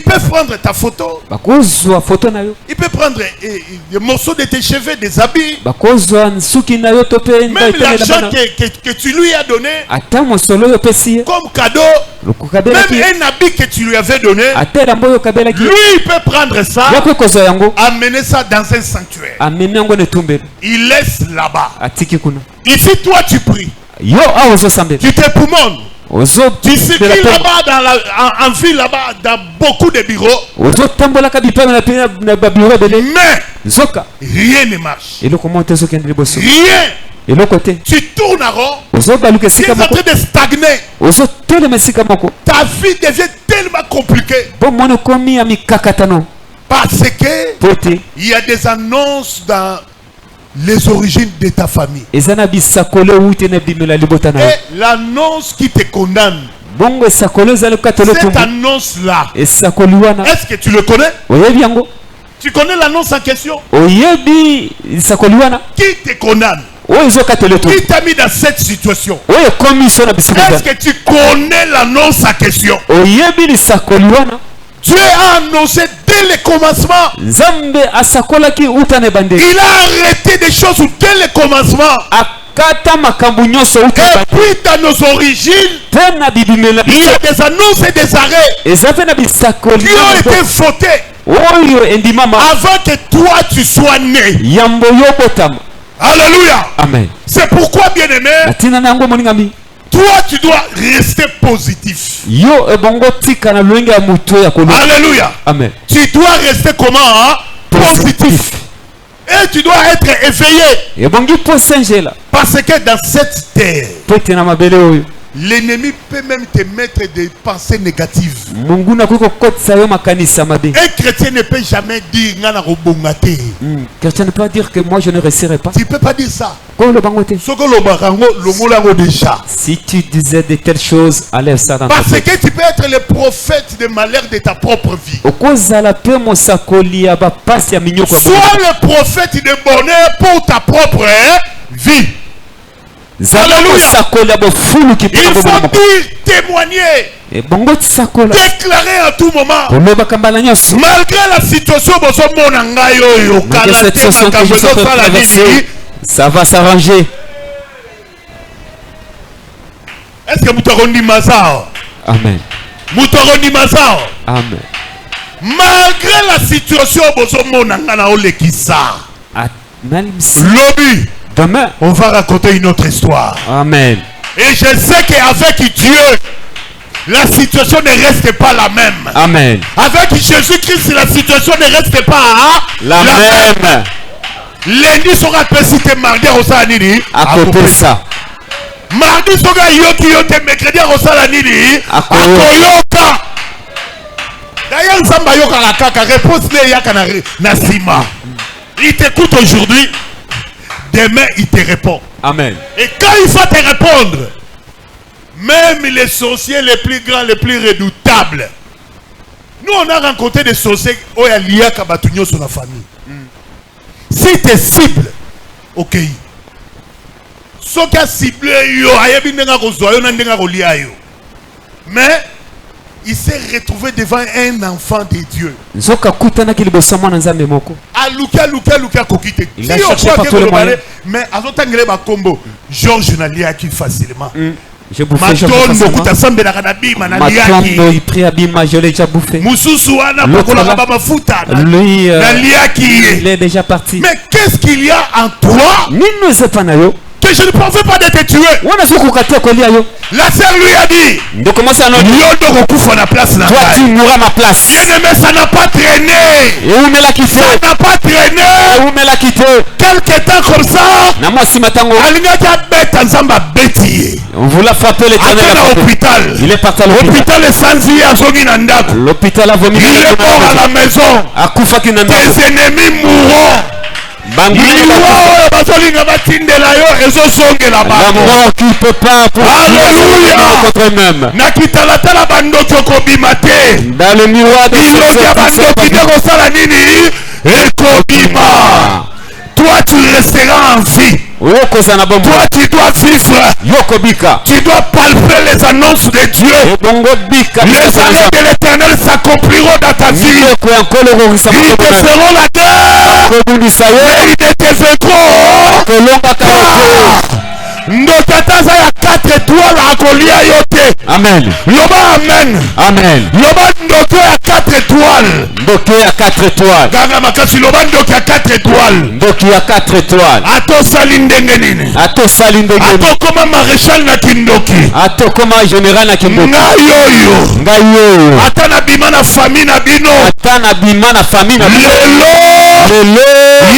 peuvent prendre ta photo. Ils peuvent prendre des morceaux de tes cheveux, des habits. Même l'argent que tu lui as donné comme cadeau, même un habit que tu lui avais donné, lui il peut prendre ça, amener ça dans un sanctuaire. Il laisse là-bas. Ici toi tu pries, tu t'époumones, tu circules là-bas en ville, là-bas dans beaucoup de bureaux, mais rien ne marche. Rien. Tu tournes à rond, tu es en train de stagner. Ta vie devient tellement compliquée. Parce que il y a des annonces dans les origines de ta famille. Et l'annonce qui te condamne, cette annonce-là, est-ce que tu le connais? Tu connais l'annonce en question? Qui te condamne? Qui t'a mis dans cette situation? Est-ce que tu connais l'annonce en question? Dieu a annoncé dès le commencement. Il a arrêté des choses dès le commencement. Et puis dans nos origines, il y a des annonces et des arrêts qui ont été votés avant que toi tu sois né. Alléluia. Amen. C'est pourquoi, bien aimé, toi tu dois rester positif. Alléluia. Amen. Tu dois rester comment? Positif. Et tu dois être éveillé. Parce que dans cette terre, l'ennemi peut même te mettre des pensées négatives. Un chrétien ne peut jamais dire chrétien ne peut pas dire que moi je ne réussirai pas. Tu ne peux pas dire ça. Si tu disais de telles choses, allez ça dans parce que tu peux être le prophète de malheur de ta propre vie. Sois le prophète de bonheur pour ta propre vie. Alléluia. Il faut dire, témoigner, déclarer à tout moment. Malgré la situation, ça va s'arranger. Est-ce que vous te rendez Mazao? Amen. Amen. Malgré la situation, lobby. Demain, on va raconter une autre histoire. Amen. Et je sais qu'avec Dieu, la situation ne reste pas la même. Amen. Avec Jésus-Christ, la situation ne reste pas la même. Lundi sera pesité, mardi au Salanini. À côté ça. Mardi sera yote, mercredi au Salanini. À Koyoka. D'ailleurs, Zamba Yoka la kaka, réponse-le Yaka Nasima. Il t'écoute aujourd'hui. Demain, il te répond. Amen. Et quand il va te répondre, même les sorciers les plus grands, les plus redoutables, nous on a rencontré des sorciers où il y a lié à sur la famille. Si tu cibles, ok. Ce qui a ciblé, mais il s'est retrouvé devant un enfant de Dieu. Il a cherché partout le moyen. Mais Georges n'a qui facilement. Je bouffais facilement. Il prit Abima, je l'ai déjà bouffé. Lui, il est déjà parti. Mais qu'est-ce qu'il y a en toi que je ne pouvais pas de te tuer? La sœur lui a dit, toi tu mourras à ma place. Mais ça n'a pas traîné. Ça n'a pas traîné. Quelque temps comme ça, on voulait frapper l'éternel. Il est parti à l'hôpital. L'hôpital a vomi. Il est mort à la maison. Tes ennemis mourront. La mort qui ne peut pas contre eux-mêmes. Dans le miroir de toi tu resteras en vie. Toi tu dois vivre. Tu dois palper les annonces de Dieu. Les années de l'éternel s'accompliront dans ta vie. Ils te feront la guerre. Mais ils ne te vaincront. Ndokataza ya 4 étoiles à Kolia yote. Amen. Loba amen. Amen. Loba ndoke ya 4 étoiles. Ndoke ya 4 étoiles. Ganga makasi loba ndoke ya 4 étoiles. Ndoke ya 4 étoiles. Ato salindenge nini. Ato salindenge nini. Ato koma maréchal na kindoki. Ato koma général na kindoki. Ngayoyo. Ngayoyo. Ata na bima na famille na bino. Ata na bima na famille na bino. Lelo.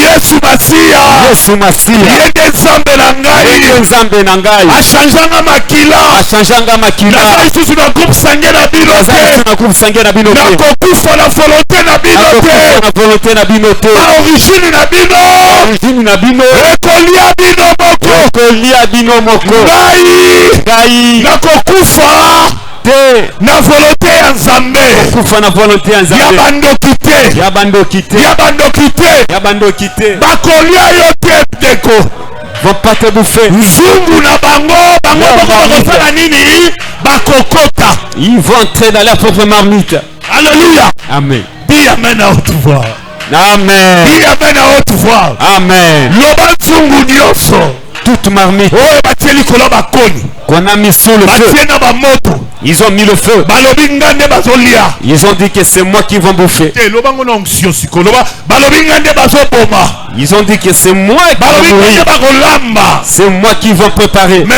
Yesu Masia. Yesu Masia. Yende nzambe na ngai. Yende nzambe na ngai. Achangeanga makila. Achangeanga makila. Nazali susu na groupe sange na bino te. Nazali susu na groupe sange na bino te. Nakokufa na volonté na bino te. Nakokufa na volonté na bino te. Ba origine na bino. Origine na bino. Ekolia bino moko. Ekolia bino moko. Ngai. Nakokufa. Na volonté ya Nzambe. Kufa na volonté ya Nzambe. Ya bandoki te. Bakolia yo te deko. Vont pas te bouffer. Nzungu na bango bakosala nini? Bakokota. Ils vont entrer dans leur propre marmite. Alléluia. Amen. Dis amen à haute voix. Amen. Dis amen à haute voix. Amen. Loba nzungu nyonso. Toute marmite qu'on a mis sous le feu. Ils ont mis le feu. Ils ont dit que c'est moi qui vais bouffer. Ils ont dit que c'est moi qui vais mourir. C'est moi qui vais préparer. Mais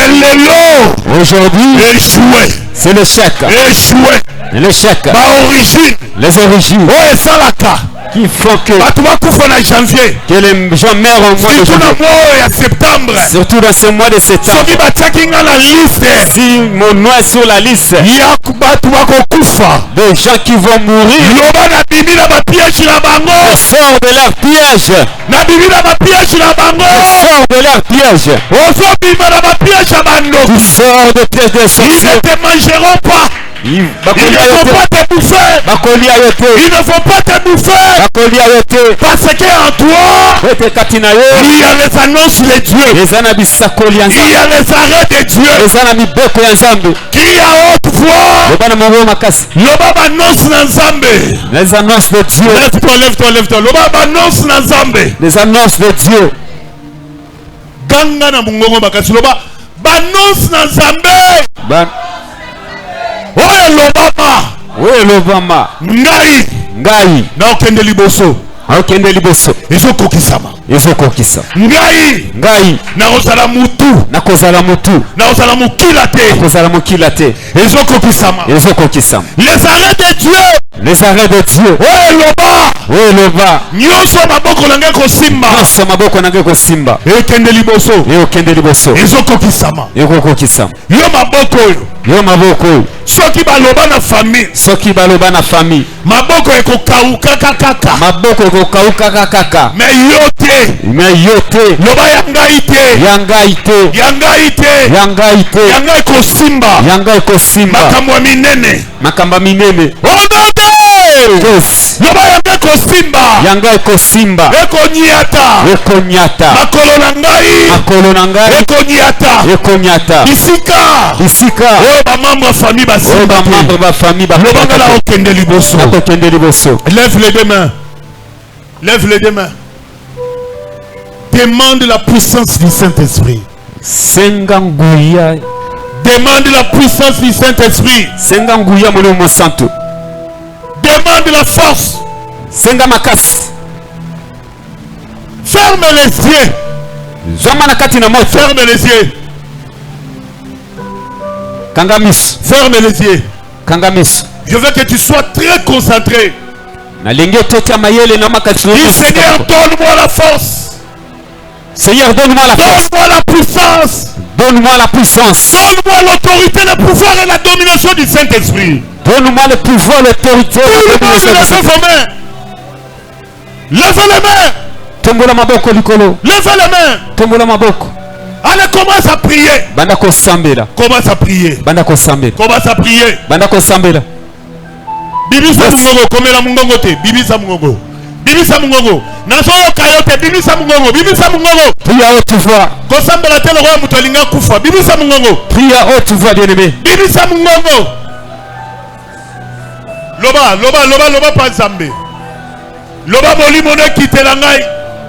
aujourd'hui, c'est l'échec. L'échec. Les origines. Qui font que les gens meurent au mois de janvier. Surtout dans ce mois de septembre. Si mon nom est sur la liste des gens qui vont mourir, je sors de leur piège. Je sors de leur piège. Tu sors de piège des sorciers. Ils ne te mangeront pas. Ils ne vont pas te bouffer. Ils ne vont pas te bouffer. Parce qu'en toi, il y a les annonces de Dieu. Il y a les arrêts de Dieu. Qui a haute voix. L'obaba annonce Nzambe. Les annonces de Dieu. Lève-toi. L'obaba annonce Nzambe. Les annonces de Dieu. Ganga na mungongo makasi loba. Annonce Nzambe. Oui, l'Obama. Ngai. Na okende liboso. Ezokokisama. Ngai. Na ozala mutu. Na mukila te. Ezokokisama. Les arrêts de Dieu. Oui, loba. Nyonso maboko nange kosimba. Ekende liboso. Ezokokisama. Yo maboko. Soki baloba na famille. Maboko ekokauka kaka. Mais yo te. Loba yangai te. Yanga ekosimba. Makamba minene. Yes. Yanga ekosimba. Ekonyata. Makolo nangai. Ekonyata. Isika. Ba membre famille Lève les deux mains. Demande la puissance du Saint-Esprit. Demande la puissance du Saint-Esprit. Demande la force. Ferme les yeux. Ferme les yeux. Ferme les yeux. Je veux que tu sois très concentré. Dis Seigneur, donne-moi la force. Seigneur, donne-moi la force. Donne-moi la puissance. Donne-moi l'autorité, le pouvoir et la domination du Saint-Esprit. Donne-moi le pouvoir, l'autorité et la domination du Saint-Esprit. Lève les mains. Lève les mains. Allez, commence à prier. Commence à prier. Bibisa mungongo, komela mungongo te. Bibisa mungongo. Naso kayote, bibisa mungongo. Prie à haute voix. Kosambela te lokola mutu alinga kufa. Bibisa mungongo. Prie à haute voix, bien-aimé. Bibisa mungongo. Loba pa Nzambe. Loba molimo ne kitela ngai.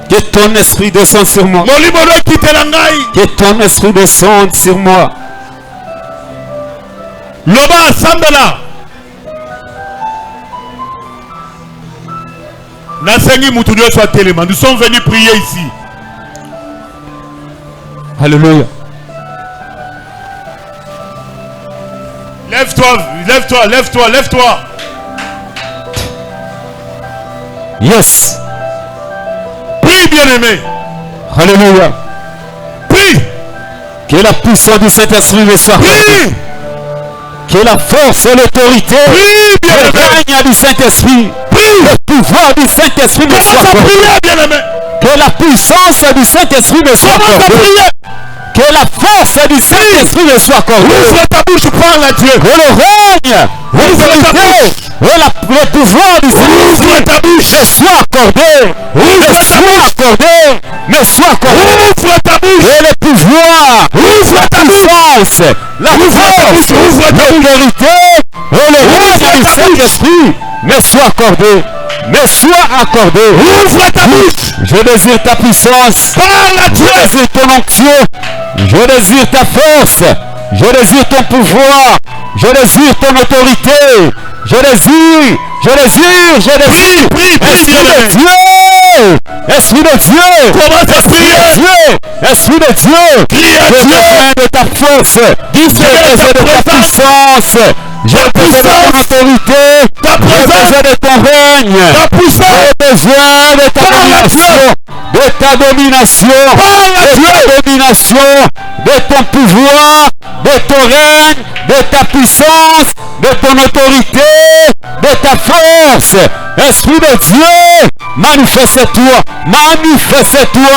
Que ton esprit descende sur moi. Que ton esprit descende sur moi. Loba sambela. Nous sommes venus prier ici. Alléluia. Lève-toi. Yes. Prie bien-aimé. Alléluia. Prie. Que la puissance du Saint-Esprit me soit accordée. Que la force et l'autorité, le règne du Saint-Esprit, le pouvoir du Saint-Esprit me soit accordé. Que la puissance du Saint-Esprit me soit accordée. Que la force du Saint-Esprit me soit accordée. Ouvre ta bouche, parle à Dieu. Que le règne, l'autorité et le pouvoir du Saint-Esprit me soit accordé. Me soit accordé. Me soit accordé. Ouvre ta bouche. Et le pouvoir, la puissance, la force, l'autorité et le règne du Saint-Esprit me soit accordé. Me soit accordé. Ouvre ta bouche. Je désire ta puissance. Parle à Dieu. Je désire ton onction. Je désire ta force. Je désire ton pouvoir. Je désire ton autorité. Je désire. Esprit de Dieu. Esprit de Dieu. Commence à prier. Esprit de Dieu. J'ai besoin de ta force. J'ai besoin de ta puissance. J'ai besoin de ton autorité. J'ai besoin de ton règne. J'ai besoin de ta domination. De ta domination. De ton pouvoir. De ton règne. De ta puissance. De ton autorité. De ta force. Esprit de Dieu, manifeste-toi, manifeste-toi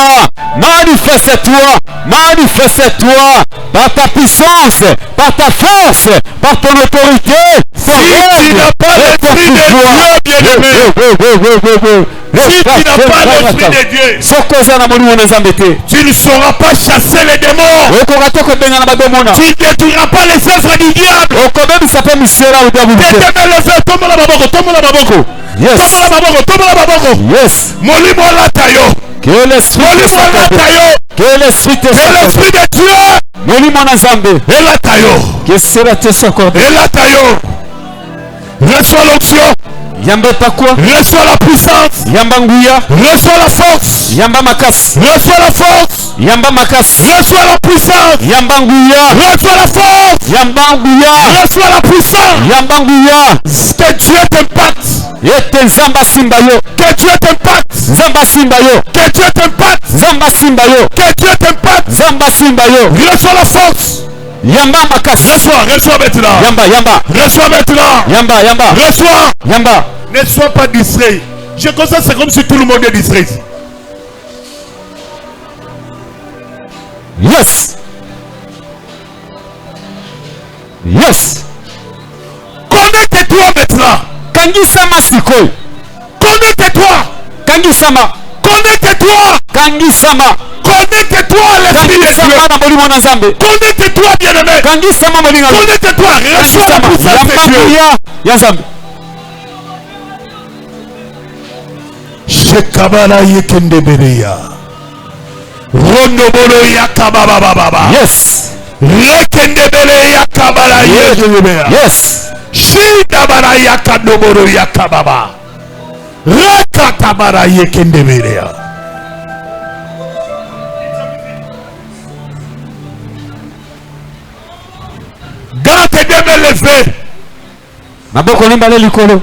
par ta puissance, par ta force, par ton autorité, ton règne, tu n'as pas l'esprit de Dieu, bien-aimé. Si tu n'as pas l'esprit de Dieu, tu ne sauras pas chasser les démons. Tu ne détruiras pas les œuvres du diable. Yes. Molimo latayo. Que l'esprit te s'accorde. Que l'esprit te s'accorde. Que l'esprit de Dieu. Molimo Nazambe. Elatayo. Que cela te s'accorde. Elatayo. Reçois l'onction. Yamba pakwa. Reçois la puissance. Yamba nguya. Reçois la force. Yamba makas. Reçois la force. Yamba makas. Reçois la puissance. Yamba nguya. Reçois la force. Yamba nguya. Reçois la puissance. Yamba nguya. Que Dieu t'impacte. Yete Zamba Simbayo. Que Dieu t'impacte. Zamba Simbayo. Que Dieu t'impacte. Zamba Simbayo. Que Dieu t'impacte. Zamba Simbayo. Reçois la force. Yamba makas. Reçois maintenant. Yamba. Reçois maintenant. Yamba. Reçois. Yamba. Ne sois pas distrait. Je constate c'est comme si tout le monde est distrait. Yes. Connecte-toi maintenant. Kangisama Sikoi. Connecte-toi. Kangisama. Connecte-toi. Kangisama. Connecte-toi à l'esprit de Dieu. Connecte-toi, bien-aimé. Connecte-toi. Reçois la puissance de Dieu. Shekabala yekendebereya. Rondobolo yakababababa. Yes. Rekendebele yakabala yekendebereya. Yes. Shidabara yakandobolo yakababa. Rekatabara yekendebereya. Garde tes deux mains levées. Maboko nimbale likolo.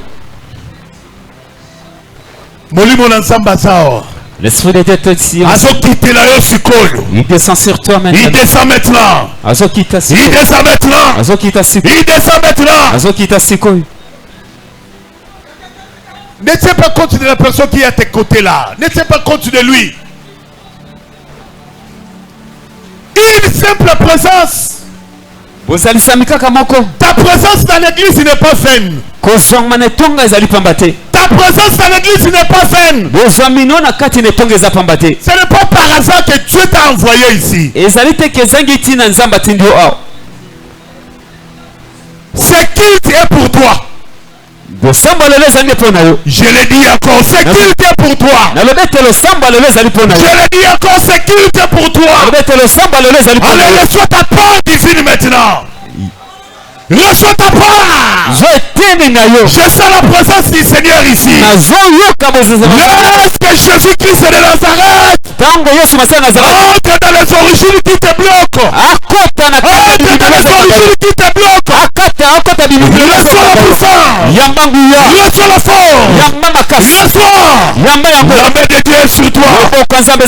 Molimo nansamba sao. L'esprit de Dieu ici. Il descend sur toi maintenant. Il descend maintenant. Il descend maintenant. Il descend maintenant. Ne tiens pas compte de la personne qui est à tes côtés là. Ne tiens pas compte de lui. Une simple présence. Ta présence dans l'église n'est pas vaine. Ta présence dans l'église n'est pas vaine. Ce n'est pas par hasard que Dieu t'a envoyé ici. C'est qu'il est pour toi. Je l'ai dit encore, c'est qu'il est pour toi. Je l'ai dit encore, c'est qu'il est pour toi. Allez, reçois ta part divine maintenant. Reçois ta part. Je sens la présence du Seigneur ici. Lorsque Jésus-Christ de Nazareth entre dans les origines qui te bloquent. Entre dans les origines qui te bloquent. Reçois la puissance. Reçois la force. L'armée de Dieu est sur toi. L'onction de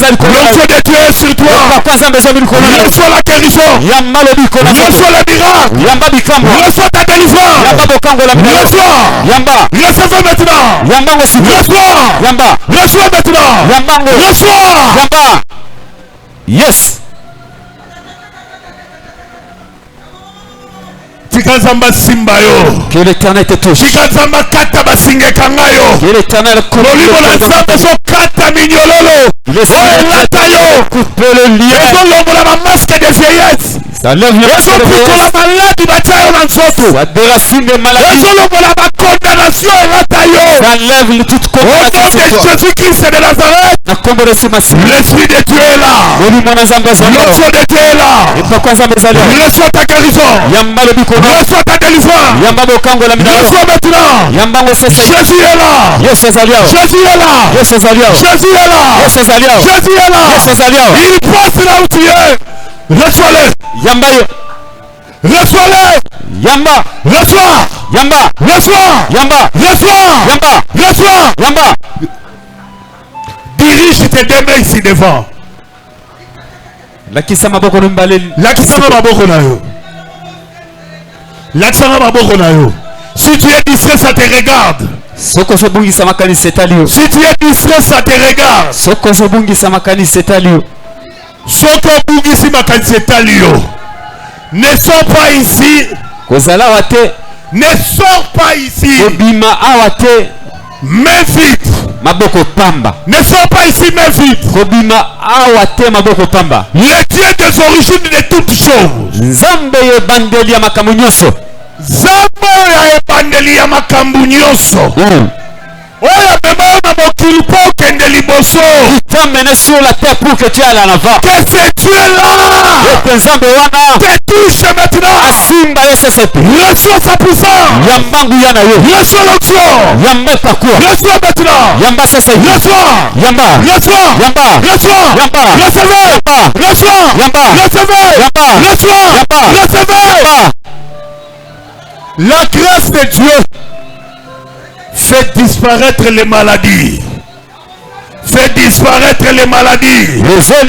Dieu est sur toi. Reçois la guérison. Reçois le miracle. Reçois ta délivrance. Reçois. Recevez maintenant. Reçois. Reçois maintenant. Reçois. Yes. Que l'Éternel te touche. Que l'Éternel coupe le lien. Ça lève le masque de vieillesse. Ça déracine les maladies. Ça lève toute condamnation sur toi. L'Esprit de Dieu est là. L'onction de Dieu est là. Reçois ta guérison. Reçois ta délivrance. Reçois maintenant. Jésus est là. Jésus est là. Jésus est là. Jésus est là. Jésus est là. Il passe là où tu es. Reçois-le. Reçois-le. Reçois. Reçois. Dirige tes deux mains ici devant. Lakisa maboko na yo. Si tu es distrait, ça te regarde. Si tu es distrait, ça te regarde. Ne sors pas ici. Ne sors pas ici. Mais vite. Ne sors pas ici, mais vite. Le Dieu des origines de toutes choses. Zambe ya ebandeli ya makambo nyonso. Oya memona mokili po kende liboso. T'a mené sur la terre pour que tu ailles en avant. Que ce Dieu là te touche maintenant. Reçois sa puissance. Reçois l'onction. Reçois maintenant. Recevez. La grâce de Dieu fait disparaître les maladies. Fait disparaître les maladies. Fait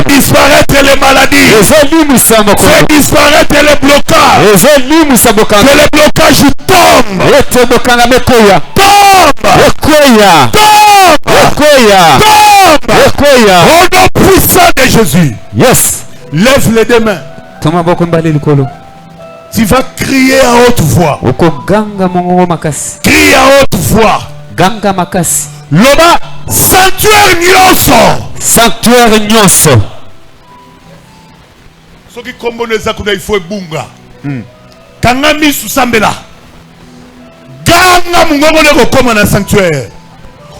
disparaître les maladies. Fait disparaître les blocages. Que les blocages tombent. Au nom puissant de Jésus. Yes. Lève les deux mains. Tu vas crier à haute voix. Crie à haute voix. Loba, sanctuaire nyonso. Soki komboneza kuna ifo bunga. Kanga misu sambela. Ganga mungongo leko koma na sanctuaire.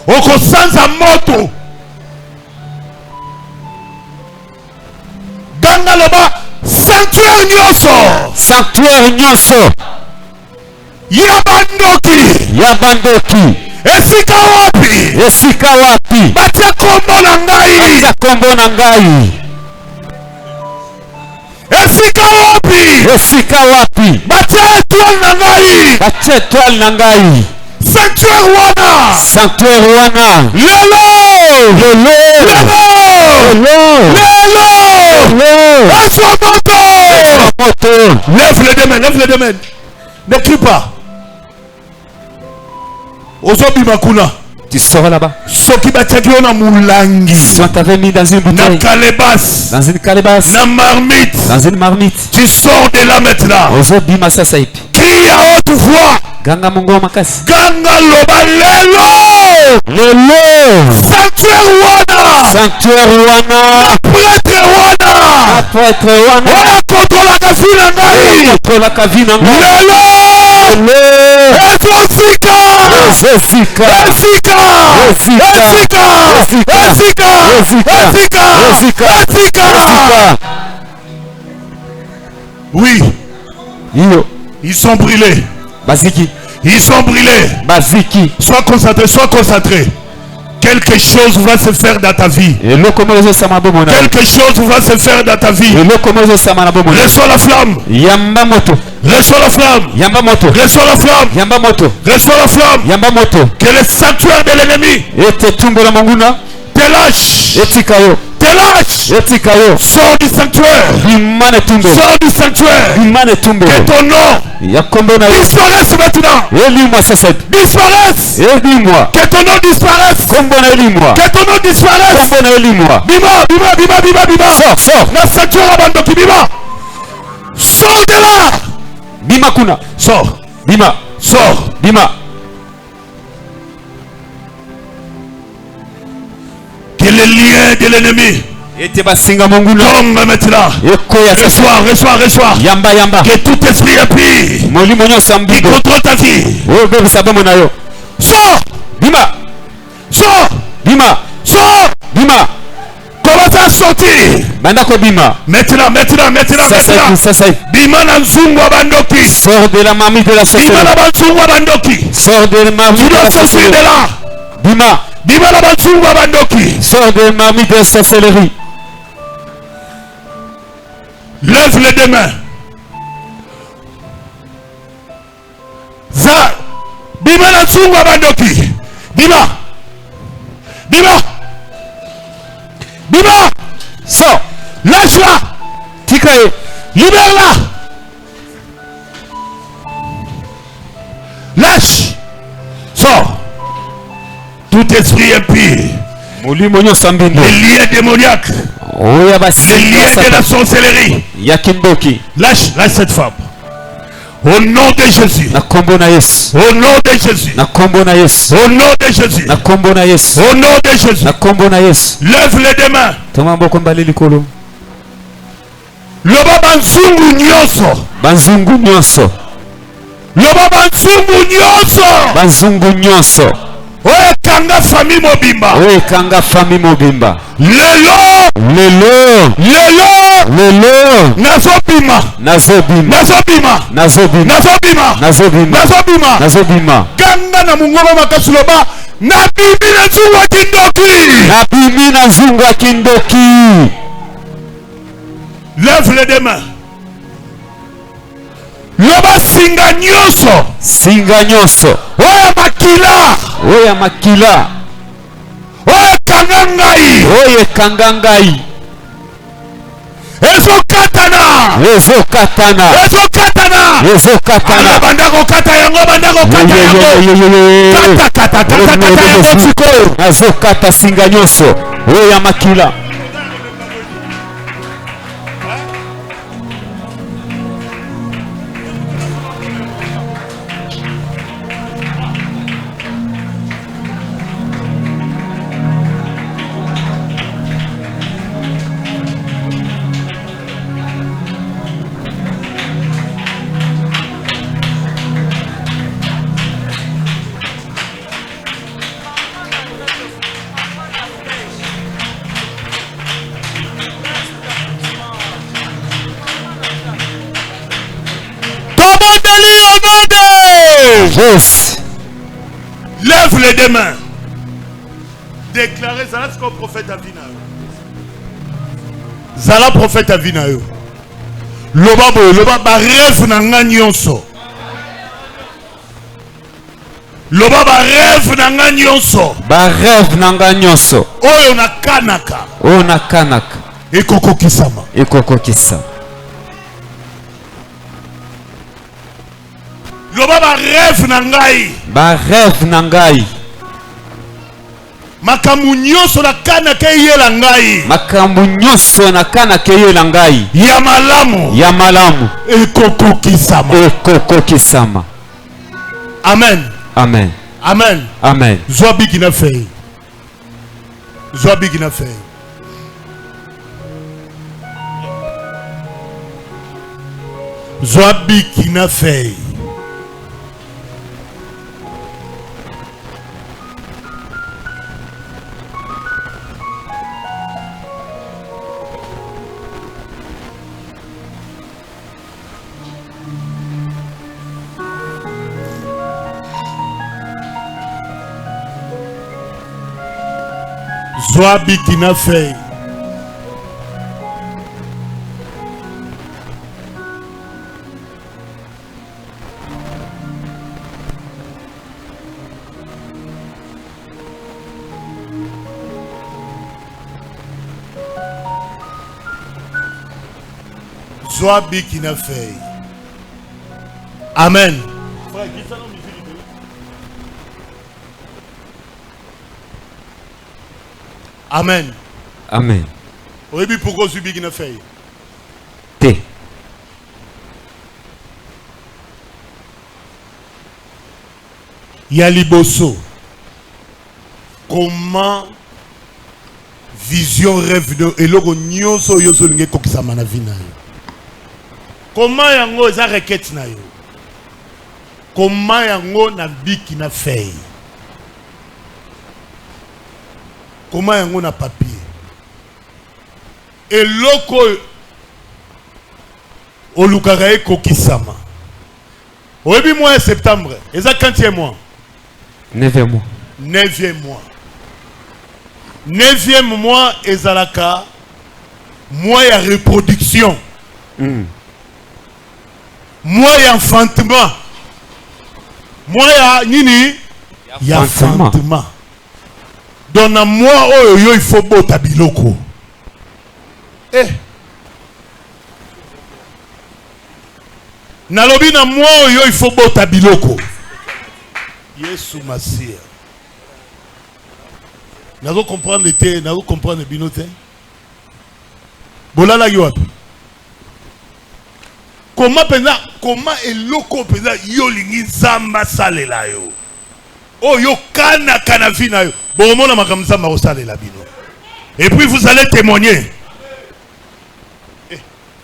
Oko sanza moto. Ganga loba, sanctuaire nyonso. Yabandoki. Esika wapi. Batia kombo na ngai. Esika wapi. Batia étoile na ngai. Sanctuaire wana. Lelo. Reçois moto. Lève les deux mains. Ne crie pas. Ozobi makuna. Tu seras là-bas. Si on t'avait mis dans une bouteille, dans une calebasse, dans une marmite, tu sors de là maintenant. Crie à haute voix. Ganga mungo makasi. Ganga loba lelo. Sanctuaire wana. Prêtre wana. Wana kontrola kavina ngai. Lelo. Ezosika. Oui. Ils sont brûlés. Baziki. Ils sont brûlés. Baziki. Sois concentré. Que Quelque chose va se faire dans ta vie. Quelque chose va se faire dans ta vie. Reçois la flamme. Reçois la flamme. Reçois la flamme. Reçois la flamme. Que le sanctuaire de l'ennemi te lâche. Te lâche. Sors du sanctuaire. Sors du sanctuaire. Que ton nom disparaisse maintenant. Disparaisse. Que ton nom disparaisse. Que ton nom disparaisse. Bima. Sors. Na sanctuaire abandoki bima. Sors de là. Bima kuna. Sors. Bima. Sors. Bima. Que les liens de l'ennemi tombe maintenant. Reçois. Yamba. Que tout esprit impie qui contrôle ta vie. Sors. Bima. Sors. Bima. Sors. Bima. Commence à sortir. Bandako Bima. Maintenant. Ça. Bima na nzungu wa bandoki. Sors de la marmite de la sorcellerie. Bima na banzungu wa bandoki. Sors de la marmite de la sorcellerie. de là. Bima na banzungu wa bandoki. Sors de la marmite de la sorcellerie. Lève les deux mains. Bima na nzungu wa bandoki. Bima. Sors. Lâche-la. Tikae. Libère-la. Lâche. Sors. Tout esprit impie. Les liens démoniaques. Les liens de la sorcellerie. Lâche cette femme. Au nom de Jésus. Au nom de Jésus. Au nom de Jésus. Au nom de Jésus. Lève les deux mains. Loba banzungu nyonso. Loba banzungu nyonso. Oye kanga famille mobimba. Lelo. Nazobima. Kanga na mungoba makasuloba. Nabimi na nzungu wa kindoki. Lève les deux mains. Loba singa nyonso. Oya makila. Oya kangangai. Ezokatana. Bandako kata yango. Kata yango siko. Azokata singa nyonso. Oya makila. Yes. Lève les deux mains. Déclarez Zala ce qu'on prophète à Vina. Zala prophète à Vina. Loba ba rêve nanga nyonso. Loba ba rêve nanga nyonso. Ba rêve nanga nyonso. Oyo na kanaka. Ekoko kisama. Loba ba rêve nangai. Makambu nyonso na kanaka yela ngai. Ya malamu. Ekoko kisama. Amen. Zwa bigi na fei. Zwa bikina fei. Zwa bikina fei. Amen. Amen. Amen. Oui, pourquoi je suis fait? T. Yaliboso. Comment vision rêve de elogo nyonso yoso linge kokisa manavina yo. Comment yango za requête na yo. Comment yango na biki na feuille. Comment yango na papier. Et loko olukarae kokisama. Oyebi mois septembre. Et ça quand est mois? 9e mois. 9e mois. 9e mois ezalaka mois ya reproduction. Mois ya enfantement. Mois ya nini? Ya enfantement. Dans un mois oyo il faut bota biloko. Nalobi na mois oyo il faut bota biloko. Yesu Masia. Nazo comprendre le thé, nazo comprendre le binote. Bolala yo api. Comment eloko pena yo lingi zamba salela yo. Oh yo kana vina yo. Bon mona makamza ma salela bino. Et puis vous allez témoigner.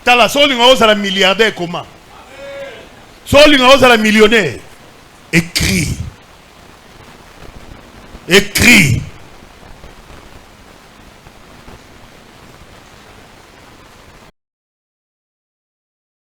Tala solinga oza la milliardaire comment? Solinga oza la millionnaire. Écris. Écris.